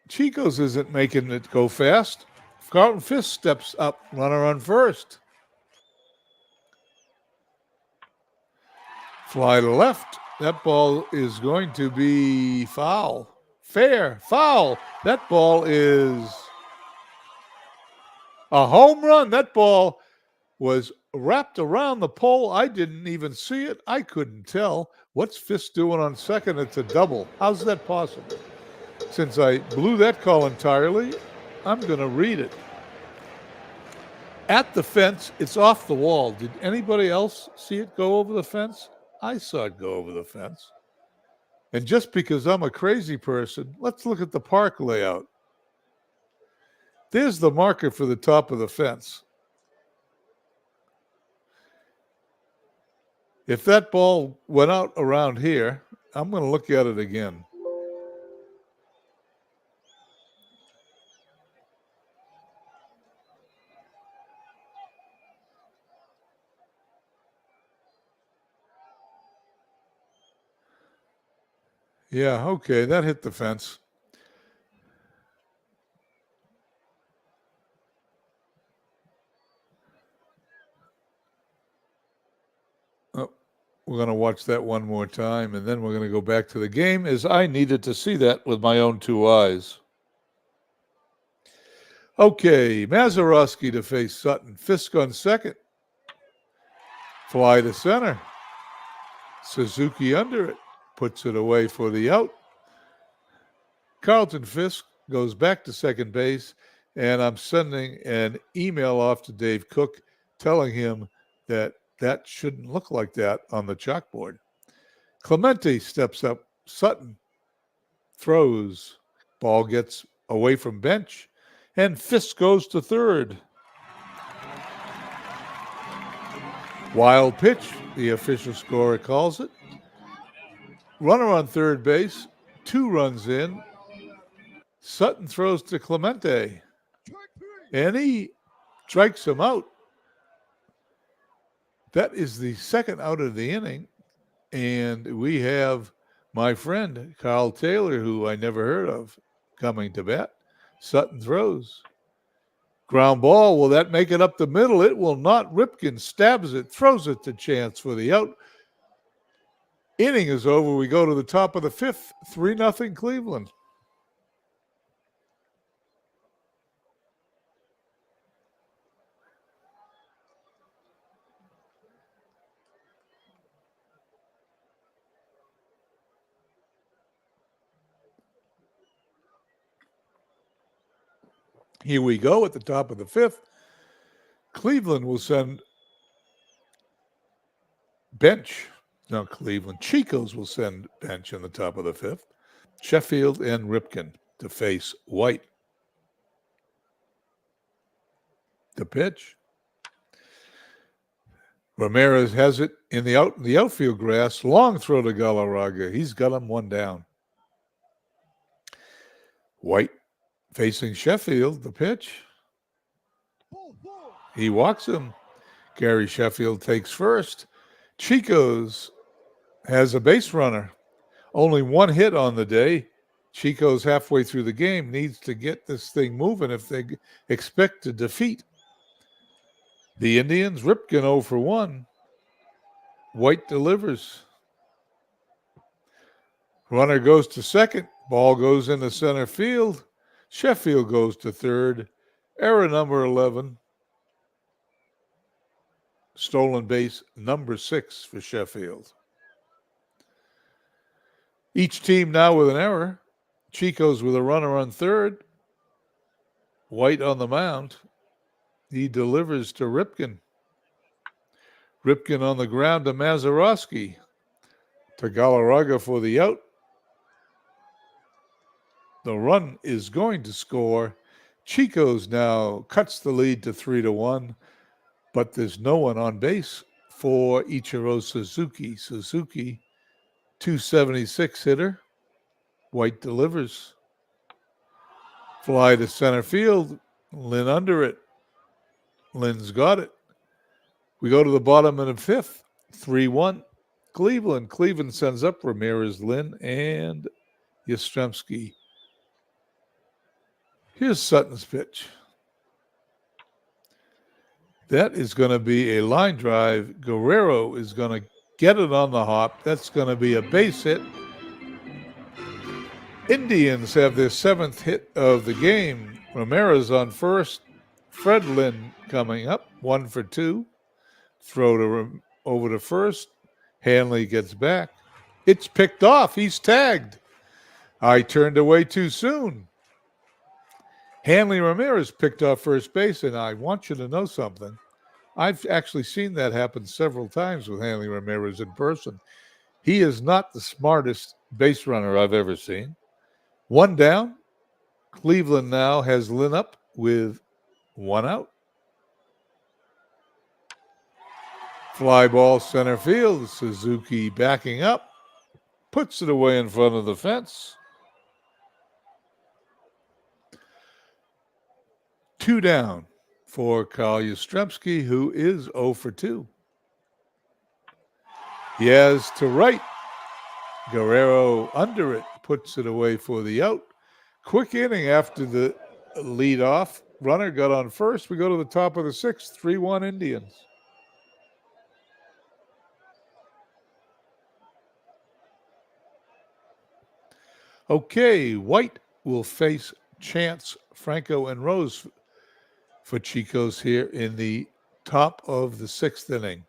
Chico's isn't making it go fast. Carlton Fisk steps up, runner on first. Fly to left. That ball is going to be foul. Fair, foul. That ball is A home run. That ball was wrapped around the pole. I didn't even see it. I couldn't tell. What's Fisk doing on second? It's a double. How's that possible? Since I blew that call entirely, I'm going to read it. At the fence, it's off the wall. Did anybody else see it go over the fence? I saw it go over the fence. And just because I'm a crazy person, let's look at the park layout. There's the marker for the top of the fence. If that ball went out around here, I'm going to look at it again. Yeah, okay, that hit the fence. Oh, we're going to watch that one more time, and then we're going to go back to the game, as I needed to see that with my own two eyes. Okay, Mazeroski to face Sutton. Fisk on second. Fly to center. Suzuki under it. Puts it away for the out. Carlton Fisk goes back to second base, and I'm sending an email off to Dave Cook telling him that that shouldn't look like that on the chalkboard. Clemente steps up. Sutton throws. Ball gets away from bench, and Fisk goes to third. Wild pitch, the official scorer calls it. Runner on third base, 2 runs in. Sutton throws to Clemente, and he strikes him out. That is the second out of the inning, and we have my friend Carl Taylor, who I never heard of, coming to bat. Sutton throws. Ground ball, will that make it up the middle? It will not. Ripken stabs it, throws it to Chance for the out. Inning is over. We go to the top of the fifth, 3-0 Cleveland. Here we go at the top of the fifth. Cleveland will send bench. No, Cleveland. Chico's will send bench in the top of the fifth. Sheffield and Ripken to face White. The pitch. Ramirez has it in the outfield grass. Long throw to Galarraga. He's got him one down. White facing Sheffield. The pitch. He walks him. Gary Sheffield takes first. Chico's has a base runner. Only one hit on the day. Chico's halfway through the game, needs to get this thing moving if they expect to defeat the Indians. Ripken 0 for 1. White delivers. Runner goes to second. Ball goes into center field. Sheffield goes to third. Error number 11. Stolen base number 6 for Sheffield. Each team now with an error. Chico's with a runner on third. White on the mound. He delivers to Ripken. Ripken on the ground to Mazeroski. To Galarraga for the out. The run is going to score. Chico's now cuts the lead to 3-1, but there's no one on base for Ichiro Suzuki. Suzuki, 276 hitter. White delivers. Fly to center field. Lynn under it. Lynn's got it. We go to the bottom of the fifth. 3-1. Cleveland. Cleveland sends up Ramirez, Lynn, and Yastrzemski. Here's Sutton's pitch. That is going to be a line drive. Guerrero is going to get it on the hop. That's going to be a base hit. Indians have their 7th hit of the game. Ramirez on first. Fred Lynn coming up, 1 for 2. Throw to over to first. Hanley gets back. It's picked off. He's tagged. I turned away too soon. Hanley Ramirez picked off first base, and I want you to know something. I've actually seen that happen several times with Hanley Ramirez in person. He is not the smartest base runner I've ever seen. 1 down. Cleveland now has Lynn up with 1 out. Fly ball center field. Suzuki backing up. Puts it away in front of the fence. 2 down for Carl Yastrzemski, who is 0 for 2. He has to right. Guerrero under it, puts it away for the out. Quick inning after the leadoff. Runner got on first. We go to the top of the 6th, 3-1 Indians. Okay, White will face Chance, Franco, and Rose for Chicos here in the top of the 6th inning.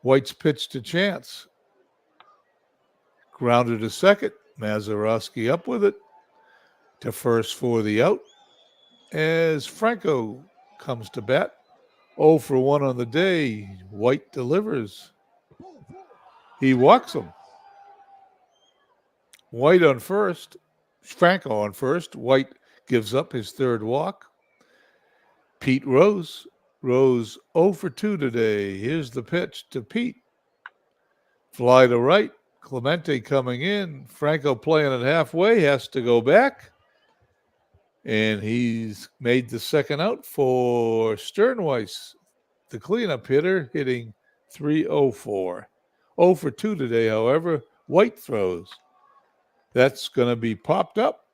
White's pitch to Chance. Grounded to second. Mazeroski up with it. To first for the out. As Franco comes to bat. 0 for 1 on the day. White delivers. He walks him. White on first. Franco on first. White gives up his 3rd walk. Pete Rose. Rose 0 for 2 today. Here's the pitch to Pete. Fly to right. Clemente coming in. Franco playing it halfway. Has to go back. And he's made the 2nd out for Sternweiss, the cleanup hitter, hitting .304. 0 for 2 today, however. White throws. That's going to be popped up.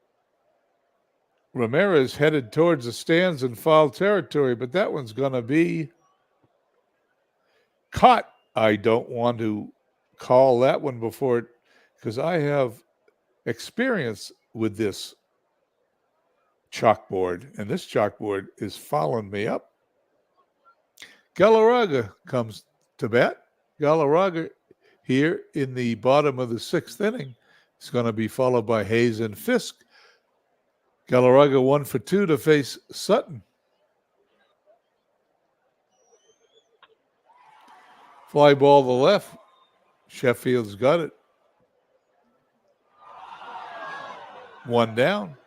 Ramirez headed towards the stands in foul territory, but that one's going to be caught. I don't want to call that one before it, because I have experience with this chalkboard, and this chalkboard is following me up. Galarraga comes to bat. Galarraga here in the bottom of the 6th inning is going to be followed by Hayes and Fisk. Galarraga 1 for 2 to face Sutton. Fly ball to the left. Sheffield's got it. 1 down.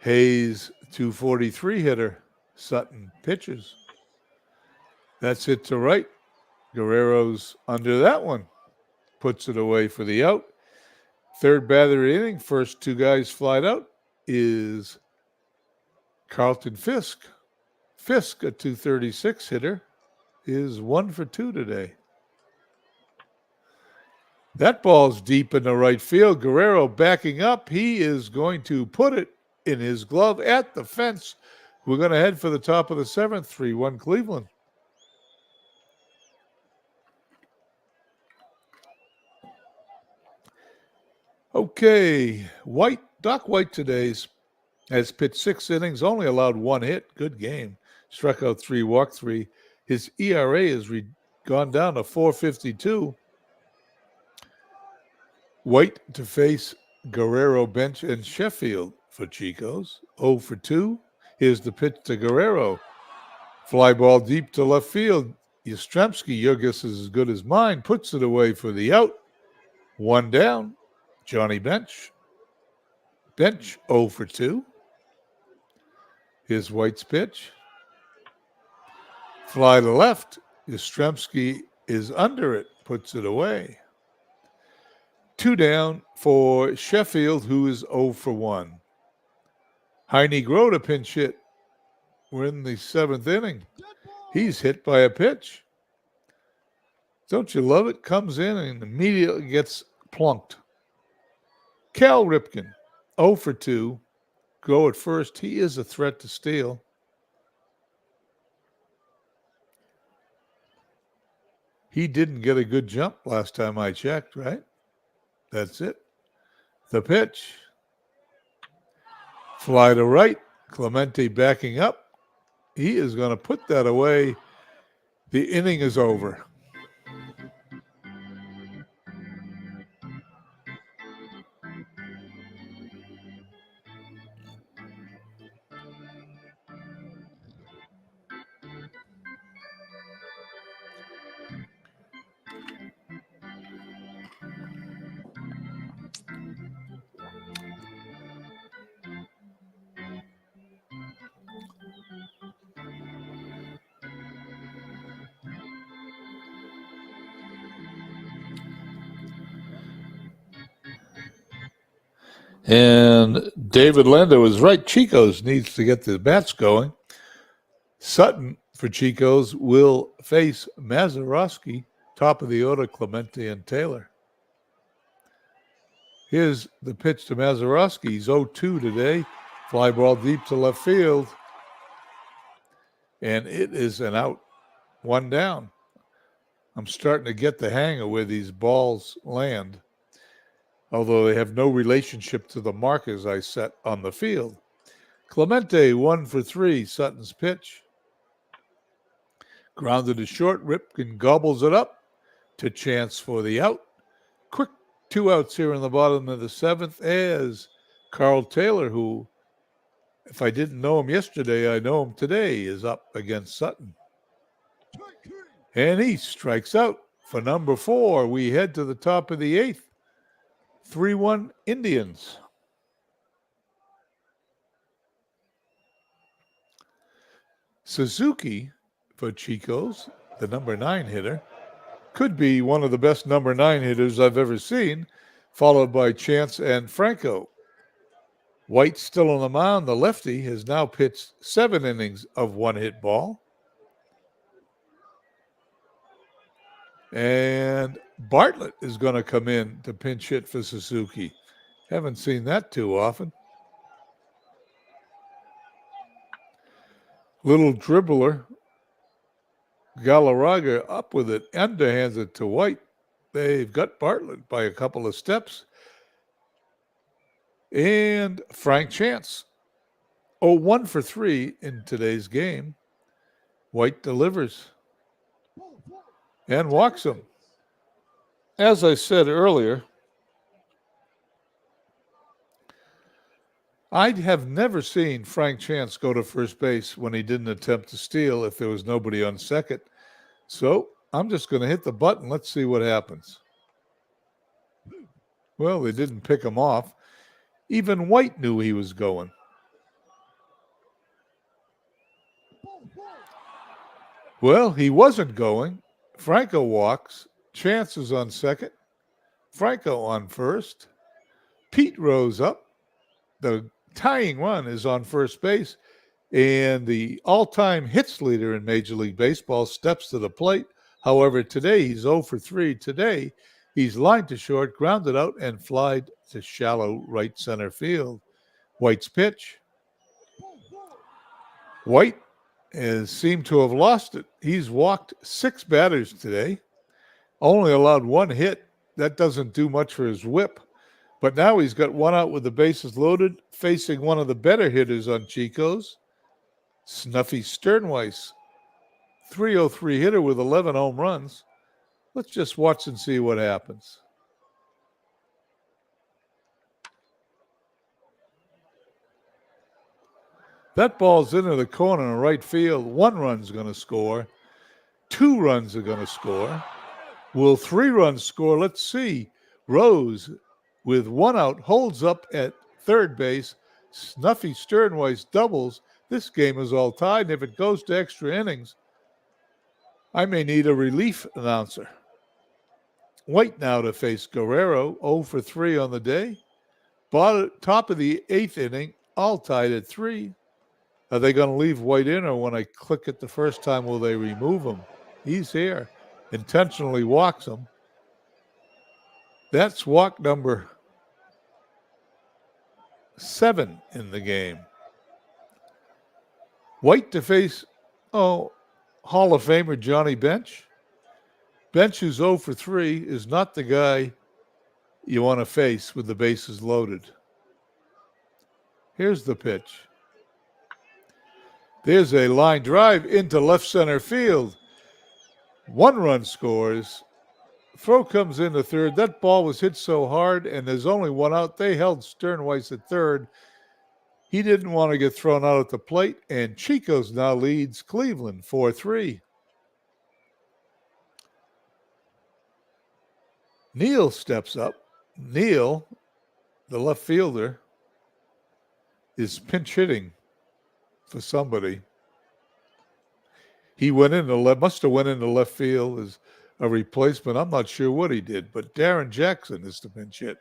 Hayes, 243 hitter. Sutton pitches. That's it to right. Guerrero's under that one. Puts it away for the out. 3rd batter inning. First 2 guys flied out is Carlton Fisk. Fisk, a 236 hitter, is 1 for 2 today. That ball's deep in the right field. Guerrero backing up. He is going to put it in his glove at the fence. We're going to head for the top of the 7th, 3-1 Cleveland. Okay, Doc White today's has pitched 6 innings, only allowed 1 hit. Good game. Struck out 3, walked 3. His ERA has gone down to 4.52. White to face Guerrero, Bench, and Sheffield for Chicos. 0 for 2. Here's the pitch to Guerrero. Fly ball deep to left field. Yastrzemski, your guess is as good as mine, puts it away for the out. 1 down. Johnny Bench. Bench 0 for 2. Here's White's pitch. Fly to left. Yastrzemski is under it, puts it away. 2 down for Sheffield, who is 0 for 1. Heine Groh to pinch hit. We're in the 7th inning. He's hit by a pitch. Don't you love it? Comes in and immediately gets plunked. Cal Ripken, 0 for 2. Go at first. He is a threat to steal. He didn't get a good jump last time I checked, right? That's it. The pitch. Fly to right. Clemente backing up. He is going to put that away. The inning is over. And David Lando is right. Chico's needs to get the bats going. Sutton for Chico's will face Mazeroski, top of the order, Clemente and Taylor. Here's the pitch to Mazeroski. He's 0-2 today. Fly ball deep to left field. And it is an out. One down. I'm starting to get the hang of where these balls land, although they have no relationship to the markers I set on the field. Clemente 1 for 3. Sutton's pitch. Grounded to short. Ripken gobbles it up to chance for the out. Quick 2 outs here in the bottom of the 7th as Carl Taylor, who, if I didn't know him yesterday, I know him today, is up against Sutton. And he strikes out for number 4. We head to the top of the 8th. 3-1 Indians. Suzuki for Chico's, the number 9 hitter, could be one of the best number 9 hitters I've ever seen, followed by Chance and Franco. White still on the mound. The lefty has now pitched 7 innings of one-hit ball. And Bartlett is going to come in to pinch hit for Suzuki. Haven't seen that too often. Little dribbler. Galarraga up with it, underhands it to White. They've got Bartlett by a couple of steps. And Frank Chance. 1 for 3 in today's game. White delivers and walks him. As I said earlier, I have never seen Frank Chance go to first base when he didn't attempt to steal if there was nobody on second. So I'm just going to hit the button. Let's see what happens. Well, they didn't pick him off. Even White knew he was going. Well, he wasn't going. Franco walks. Chance is on second. Franco on first. Pete rose up. The tying run is on first base. And the all-time hits leader in Major League Baseball steps to the plate. However, today he's 0 for 3. Today he's lined to short, grounded out, and flied to shallow right center field. White's pitch. White has seemed to have lost it. He's walked 6 batters today, only allowed 1 hit. That doesn't do much for his whip. But now he's got 1 out with the bases loaded, facing one of the better hitters on Chico's, Snuffy Sternweiss. 303 hitter with 11 home runs. Let's just watch and see what happens. That ball's into the corner in right field. 1 run's going to score. 2 runs are going to score. Will 3 runs score? Let's see. Rose, with 1 out, holds up at third base. Snuffy Sternweiss doubles. This game is all tied, and if it goes to extra innings, I may need a relief announcer. White now to face Guerrero, 0 for 3 on the day. Top of the 8th inning, all tied at 3. Are they going to leave White in, or when I click it the first time, will they remove him? He's here. Intentionally walks him. That's walk number 7 in the game. White to face, Hall of Famer Johnny Bench. Bench, who's 0 for 3, is not the guy you want to face with the bases loaded. Here's the pitch. There's a line drive into left center field. 1 run scores. Throw comes into third. That ball was hit so hard, and there's only 1 out. They held Sternweiss at third. He didn't want to get thrown out at the plate, and Chico's now leads Cleveland 4-3. Neal steps up. Neal, the left fielder, is pinch hitting for somebody. He went into must have went into left field as a replacement. I'm not sure what he did, but Darren Jackson is the pinch hit.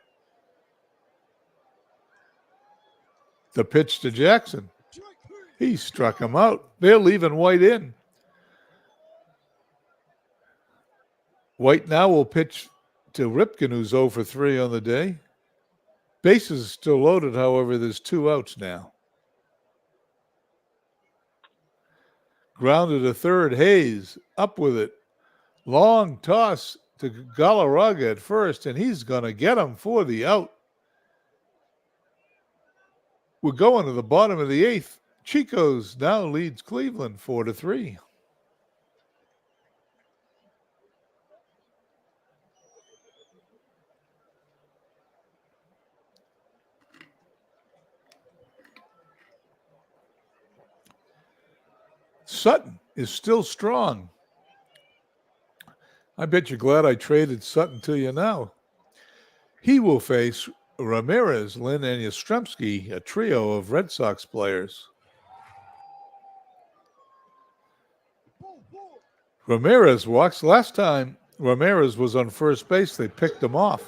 The pitch to Jackson. He struck him out. They're leaving White in. White now will pitch to Ripken, who's 0 for 3 on the day. Bases still loaded, however, there's 2 outs now. Grounded to third, Hayes up with it. Long toss to Galarraga at first, and he's going to get him for the out. We're going to the bottom of the 8th. Chico's now leads Cleveland 4-3. Sutton is still strong. I bet you're glad I traded Sutton to you now. He will face Ramirez, Lynn, and Yastrzemski, a trio of Red Sox players. Ramirez walks. Last time Ramirez was on first base, they picked him off.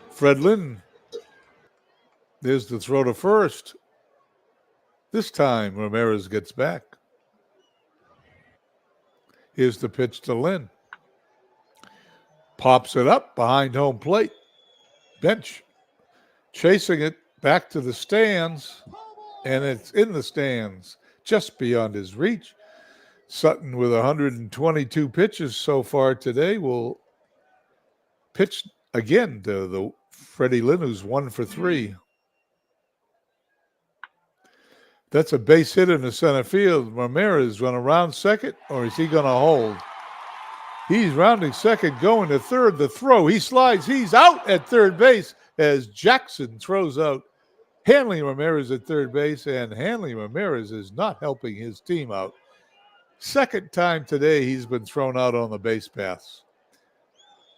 Fred Lynn, there's the throw to first. This time Ramirez gets back. Here's the pitch to Lynn. Pops it up behind home plate. Bench. Chasing it back to the stands, and it's in the stands, just beyond his reach. Sutton, with 122 pitches so far today, will pitch again to the Freddie Lynn, who's 1 for 3. That's a base hit in the center field. Ramirez going to round second, or is he going to hold? He's rounding second, going to third. The throw, he slides. He's out at third base as Jackson throws out Hanley Ramirez at third base, and Hanley Ramirez is not helping his team out. Second time today he's been thrown out on the base paths.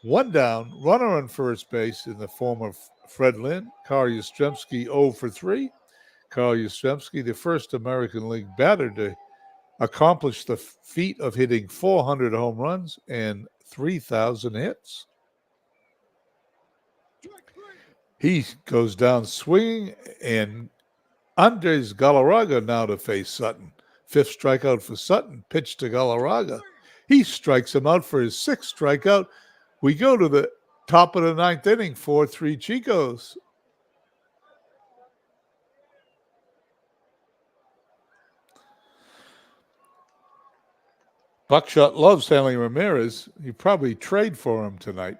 1 down, runner on first base in the form of Fred Lynn. Carl Yastrzemski 0 for 3. Carl Yastrzemski, the first American League batter to accomplish the feat of hitting 400 home runs and 3,000 hits. He goes down swinging, and Andres Galarraga now to face Sutton. 5th strikeout for Sutton, pitch to Galarraga. He strikes him out for his 6th strikeout. We go to the top of the 9th inning, 4-3 Chicos. Buckshot loves Hanley Ramirez. You probably trade for him tonight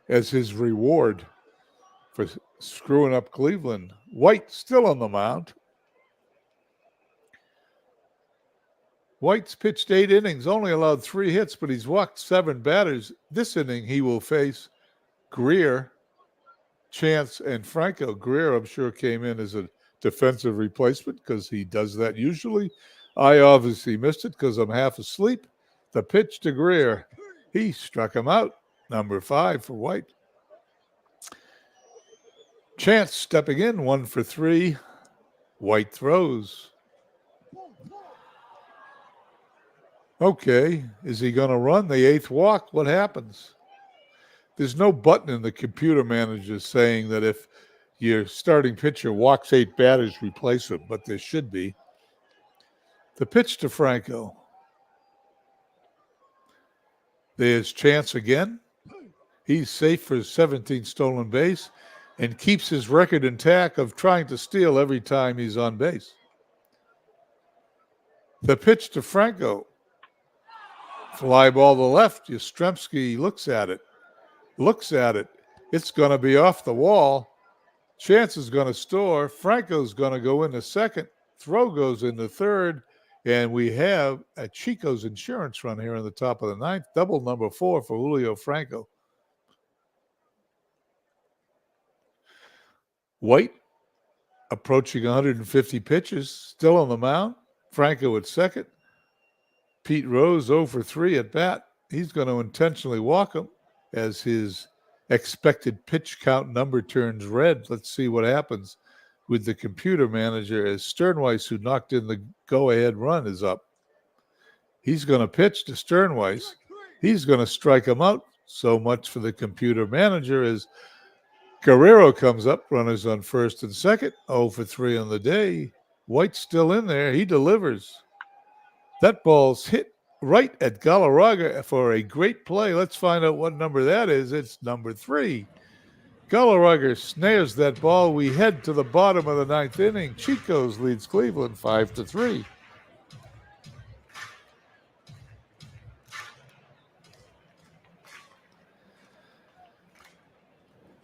as his reward for screwing up Cleveland. White still on the mound. White's pitched 8 innings, only allowed 3 hits, but he's walked 7 batters. This inning he will face Greer, Chance, and Franco. Greer, I'm sure, came in as a defensive replacement because he does that usually. I obviously missed it because I'm half asleep. The pitch to Greer. He struck him out. Number 5 for White. Chance stepping in, 1 for 3. White throws. Okay, is he going to run the 8th walk? What happens? There's no button in the computer manager saying that if your starting pitcher walks 8 batters, replace him, but there should be. The pitch to Franco. There's Chance again. He's safe for his 17th stolen base and keeps his record intact of trying to steal every time he's on base. The pitch to Franco. Fly ball to left. Yastrzemski looks at it. It's going to be off the wall. Chance is going to store. Franco's going to go into second. Throw goes in the third, and we have a Chico's insurance run here in the top of the ninth. Double number 4 for Julio Franco. White approaching 150 pitches, still on the mound. Franco at second. Pete Rose 0 for 3 at bat. He's going to intentionally walk him as his expected pitch count number turns red. Let's see what happens with the computer manager as Sternweiss, who knocked in the go-ahead run, is up. He's going to pitch to Sternweiss. He's going to strike him out. So much for the computer manager as Guerrero comes up, runners on first and second, 0 for 3 on the day. White's still in there. He delivers. That ball's hit right at Galarraga for a great play. Let's find out what number that is. It's number 3. Galarraga snares that ball. We head to the bottom of the ninth inning. Chico's leads Cleveland 5-3.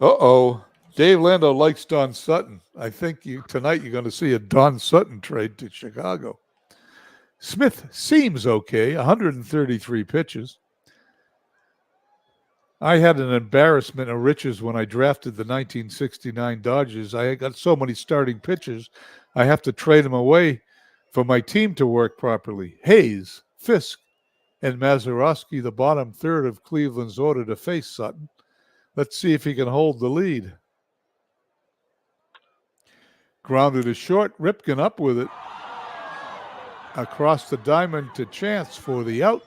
Uh-oh. Dave Lando likes Don Sutton. I think tonight you're going to see a Don Sutton trade to Chicago. Smith seems okay, 133 pitches. I had an embarrassment of riches when I drafted the 1969 Dodgers. I got so many starting pitchers, I have to trade them away for my team to work properly. Hayes, Fisk, and Mazeroski, the bottom third of Cleveland's order to face Sutton. Let's see if he can hold the lead. Grounded to short, Ripken up with it. Across the diamond to Chance for the out.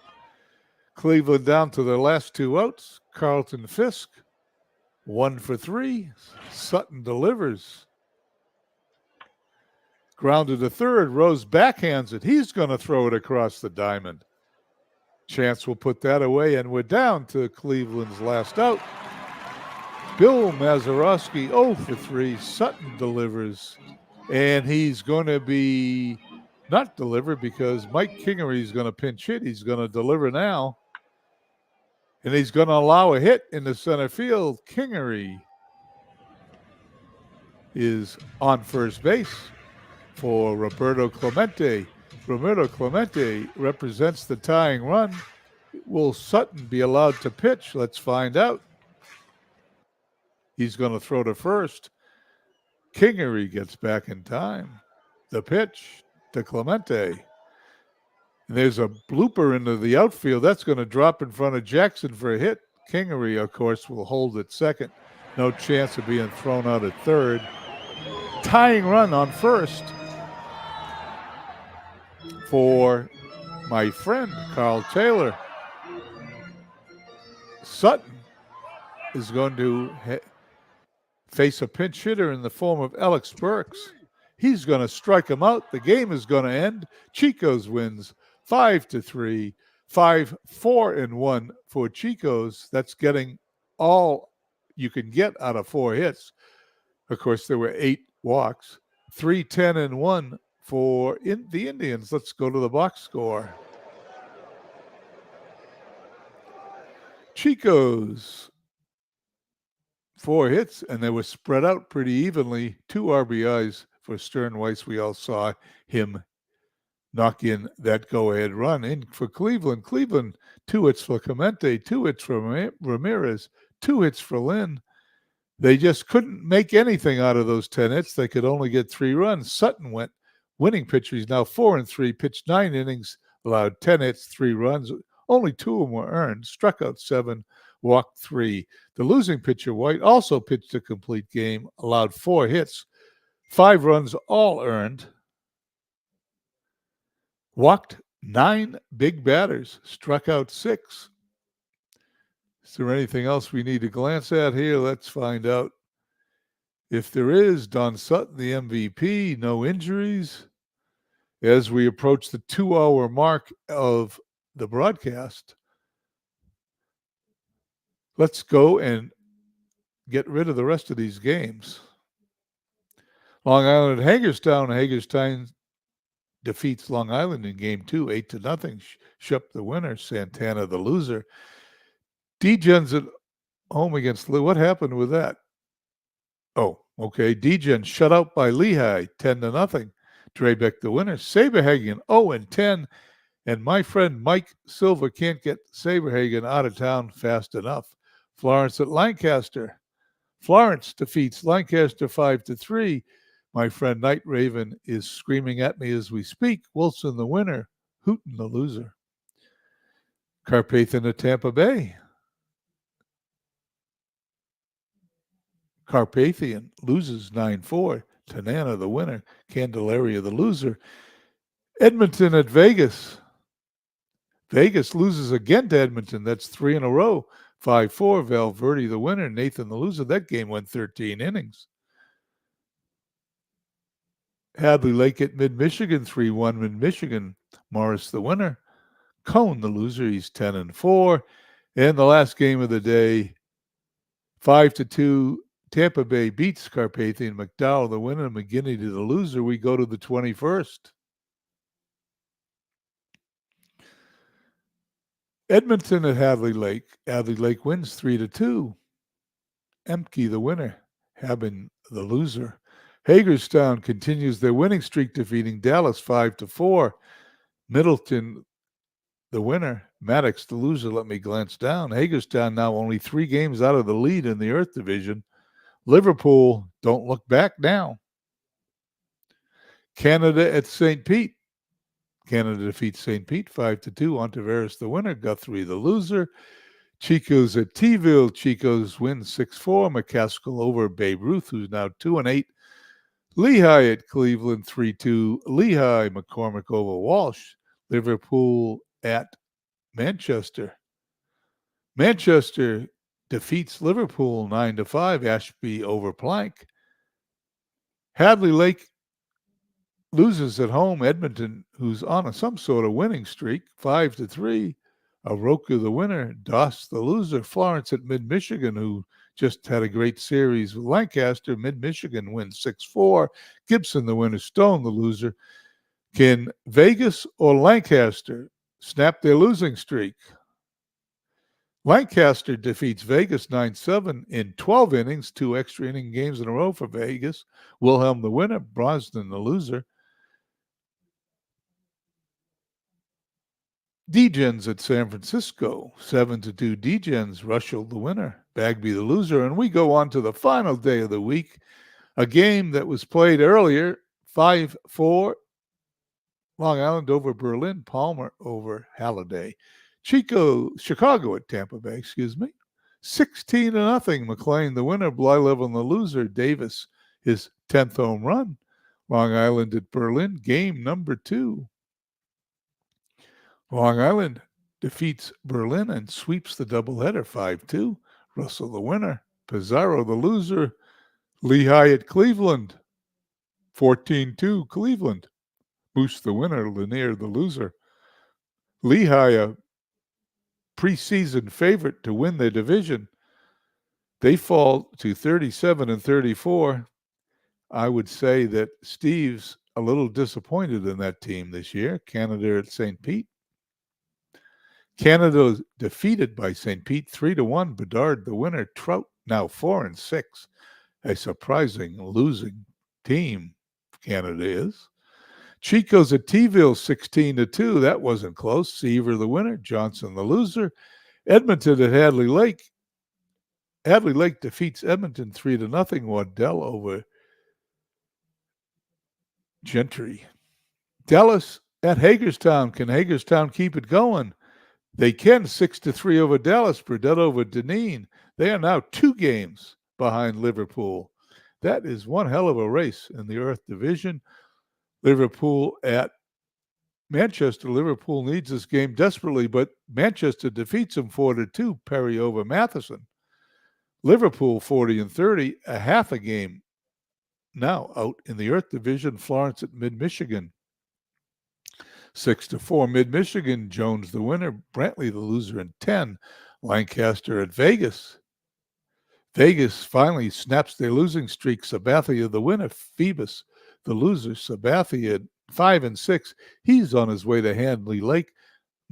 Cleveland down to their last 2 outs. Carlton Fisk, 1 for 3. Sutton delivers. Grounded to third, Rose backhands it. He's going to throw it across the diamond. Chance will put that away, and we're down to Cleveland's last out. Bill Mazeroski, 0 for 3. Sutton delivers, and he's going to be not delivered because Mike Kingery is going to pinch hit. He's going to deliver now, and he's going to allow a hit in the center field. Kingery is on first base for Roberto Clemente. Roberto Clemente represents the tying run. Will Sutton be allowed to pitch? Let's find out. He's going to throw to first. Kingery gets back in time. The pitch to Clemente. And there's a blooper into the outfield. That's going to drop in front of Jackson for a hit. Kingery, of course, will hold at second. No chance of being thrown out at third. Tying run on first for my friend Carl Taylor. Sutton is going to face a pinch hitter in the form of Alex Burks. He's going to strike him out. The game is going to end. Chico's wins 5-3, 5-4-1 for Chico's. That's getting all you can get out of 4 hits. Of course, there were 8 walks. 3-10-1 for the Indians. Let's go to the box score. Chico's 4 hits, and they were spread out pretty evenly. 2 RBIs for Sternweiss. We all saw him knock in that go-ahead run. In for Cleveland. Cleveland, 2 hits for Clemente, 2 hits for Ramirez, 2 hits for Lynn. They just couldn't make anything out of those 10 hits. They could only get 3 runs. Sutton went winning pitcher. He's now 4-3, pitched 9 innings, allowed 10 hits, 3 runs. Only 2 of them were earned. Struck out 7, walked 3. The losing pitcher, White, also pitched a complete game, allowed 4 hits, 5 runs, all earned. Walked 9 big batters, struck out 6. Is there anything else we need to glance at here? Let's find out. If there is, Don Sutton, the MVP, no injuries. As we approach the 2-hour mark of the broadcast, let's go and get rid of the rest of these games. Long Island at Hagerstown. Hagerstown defeats Long Island in game 2, 8-0. Shup the winner, Santana the loser. D-Gen's at home against Lou. What happened with that? Oh, okay. D-Gen shut out by Lehigh, 10-0. Drebeck the winner. Saberhagen 0-10. And my friend Mike Silver can't get Saberhagen out of town fast enough. Florence at Lancaster. Florence defeats Lancaster 5-3. My friend Night Raven is screaming at me as we speak. Wilson the winner. Hooten the loser. Carpathian at Tampa Bay. Carpathian loses 9-4. Tanana the winner. Candelaria the loser. Edmonton at Vegas. Vegas loses again to Edmonton. That's 3 in a row. 5-4. Valverde the winner. Nathan the loser. That game went 13 innings. Hadley Lake at Mid-Michigan. 3-1 Mid-Michigan. Morris the winner. Cone the loser. He's 10-4. And the last game of the day, 5-2. Tampa Bay beats Carpathian. McDowell the winner. McGinney to the loser. We go to the 21st. Edmonton at Hadley Lake. Hadley Lake wins 3-2. Emke the winner. Haben the loser. Hagerstown continues their winning streak, defeating Dallas 5-4. Middleton the winner. Maddox the loser. Let me glance down. Hagerstown now only 3 games out of the lead in the Earth Division. Liverpool, don't look back now. Canada at St. Pete. Canada defeats St. Pete 5-2. Ontiveros the winner. Guthrie the loser. Chico's at T-ville. Chico's win 6-4. McCaskill over Babe Ruth, who's now 2-8. Lehigh at Cleveland 3-2. Lehigh. McCormick over Walsh. Liverpool at Manchester. Manchester defeats Liverpool 9-5. Ashby over Plank. Hadley Lake loses at home. Edmonton, who's on some sort of winning streak, 5-3. Oroka the winner. Doss the loser. Florence at Mid-Michigan, who just had a great series with Lancaster. Mid-Michigan wins 6-4. Gibson the winner. Stone the loser. Can Vegas or Lancaster snap their losing streak? Lancaster defeats Vegas 9-7 in 12 innings, 2 extra inning games in a row for Vegas. Wilhelm the winner. Brosnan the loser. Degens at San Francisco, 7-2 Degens. Russell the winner. Bagby the loser. And we go on to the final day of the week, a game that was played earlier, 5-4. Long Island over Berlin. Palmer over Halliday. Chicago at Tampa Bay, 16-0. McLean the winner. Blyleven the loser. Davis his 10th home run. Long Island at Berlin, game number 2. Long Island defeats Berlin and sweeps the doubleheader 5-2. Russell the winner. Pizarro the loser. Lehigh at Cleveland, 14-2 Cleveland. Moose the winner. Lanier the loser. Lehigh, a preseason favorite to win their division. They fall to 37-34. I would say that Steve's a little disappointed in that team this year. Canada at St. Pete. Canada defeated by St. Pete 3-1. Bedard the winner. Trout now 4-6. A surprising losing team Canada is. Chico's at T-ville 16-2. That wasn't close. Seaver the winner. Johnson the loser. Edmonton at Hadley Lake. Hadley Lake defeats Edmonton 3-0. Waddell over Gentry. Dallas at Hagerstown. Can Hagerstown keep it going? They can. 6-3 over Dallas. Burdett over Deneen. They are now 2 games behind Liverpool. That is one hell of a race in the Earth Division. Liverpool at Manchester. Liverpool needs this game desperately, but Manchester defeats them 4-2. Perry over Matheson. Liverpool 40-30, a half a game now out in the Earth Division. Florence at Mid-Michigan, 6-4. Mid-Michigan, Jones the winner. Brantley the loser in 10. Lancaster at Vegas. Vegas finally snaps their losing streak. Sabathia the winner. Phoebus the loser. Sabathia at 5-6. He's on his way to Hadley Lake.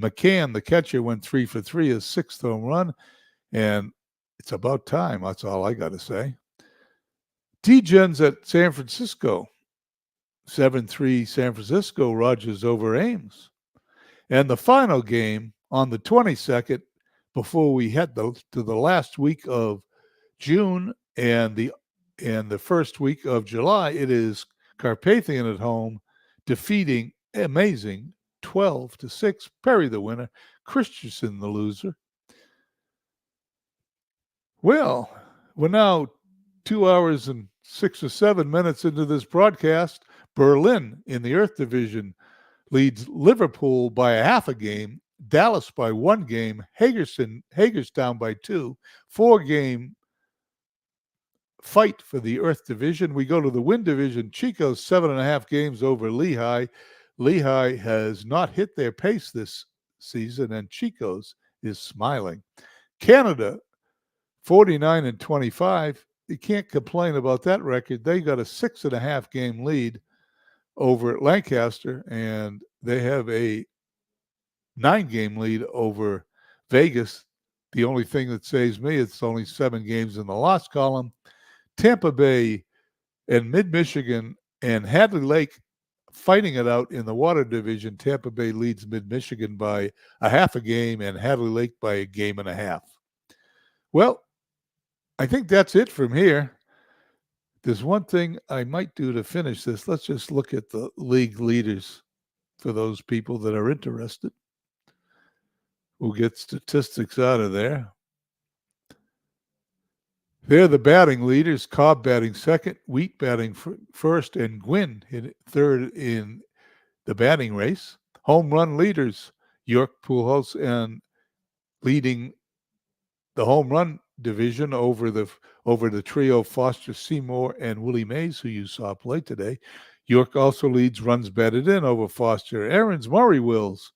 McCann, the catcher, went 3 for 3, his 6th home run. And it's about time. That's all I got to say. Degens at San Francisco. 7-3 San Francisco, Rogers over Ames. And the final game on the 22nd, before we head to the last week of June and the first week of July, it is Carpathian at home defeating amazing 12-6 Perry the winner, Christensen the loser. Well, we're now 2 hours and 6 or 7 minutes into this broadcast. Berlin in the Earth Division leads Liverpool by a half a game, Dallas by 1 game, Hagerstown by 2, 4-game fight for the Earth Division. We go to the Wind Division. Chico's 7.5 games over Lehigh. Lehigh has not hit their pace this season, and Chico's is smiling. Canada, 49-25. You can't complain about that record. They got a 6.5 game lead over Lancaster, and they have a 9-game lead over Vegas. The only thing that saves me, it's only 7 games in the loss column. Tampa Bay and Mid-Michigan and Hadley Lake fighting it out in the Water Division. Tampa Bay leads Mid-Michigan by a half a game and Hadley Lake by a game and a half. Well, I think that's it from here. There's one thing I might do to finish this. Let's just look at the league leaders for those people that are interested. We'll get statistics out of there. They're the batting leaders. Cobb batting second, Wheat batting first, and Gwynn hit third in the batting race. Home run leaders, York, Pujols, and leading the home run division over the trio Foster, Seymour, and Willie Mays, who you saw play today. York also leads runs batted in over Foster. Aaron's Murray Wills,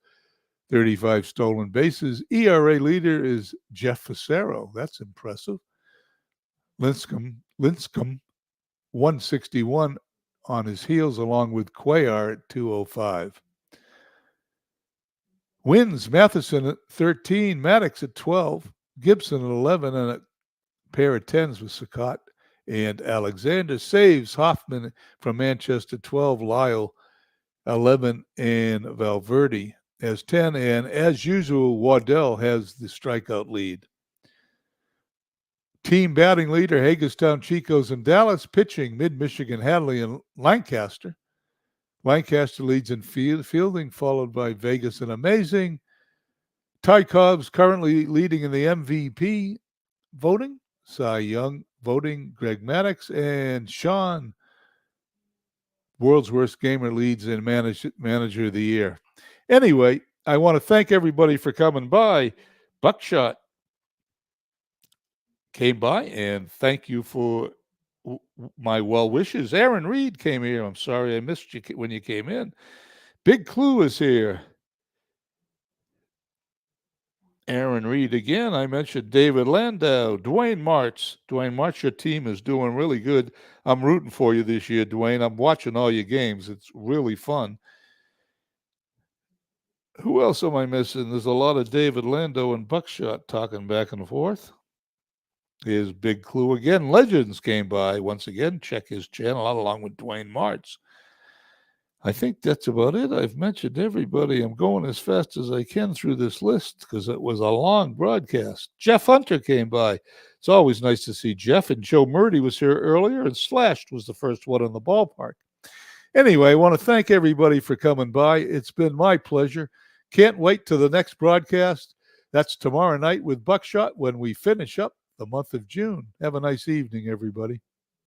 35 stolen bases. ERA leader is Jeff Facero. That's impressive. Linscomb, 161 on his heels, along with Cuellar at 205. Wins, Matheson at 13, Maddox at 12, Gibson at 11, and a pair of 10s with Saccott and Alexander. Saves, Hoffman from Manchester, 12, Lyle, 11, and Valverde has 10. And as usual, Waddell has the strikeout lead. Team batting leader, Hagerstown, Chico's, and Dallas. Pitching, Mid-Michigan, Hadley, and Lancaster. Lancaster leads in fielding, followed by Vegas and Amazing. Ty Cobb's currently leading in the MVP voting. Cy Young voting, Greg Maddox, and Sean, World's Worst Gamer, leads in Manager of the Year. Anyway, I want to thank everybody for coming by. Buckshot came by, and thank you for my well wishes. Aaron Reed came here. I'm sorry I missed you when you came in. Big Clue is here. Aaron Reed again. I mentioned David Landau, Dwayne Martz. Dwayne Martz, your team is doing really good. I'm rooting for you this year, Dwayne. I'm watching all your games. It's really fun. Who else am I missing? There's a lot of David Landau and Buckshot talking back and forth. Here's Big Clue again. Legends came by once again. Check his channel out along with Dwayne Martz. I think that's about it. I've mentioned everybody. I'm going as fast as I can through this list because it was a long broadcast. Jeff Hunter came by. It's always nice to see Jeff. And Joe Murdy was here earlier, and Slashed was the first one in the ballpark. Anyway, I want to thank everybody for coming by. It's been my pleasure. Can't wait till the next broadcast. That's tomorrow night with Buckshot when we finish up the month of June. Have a nice evening, everybody.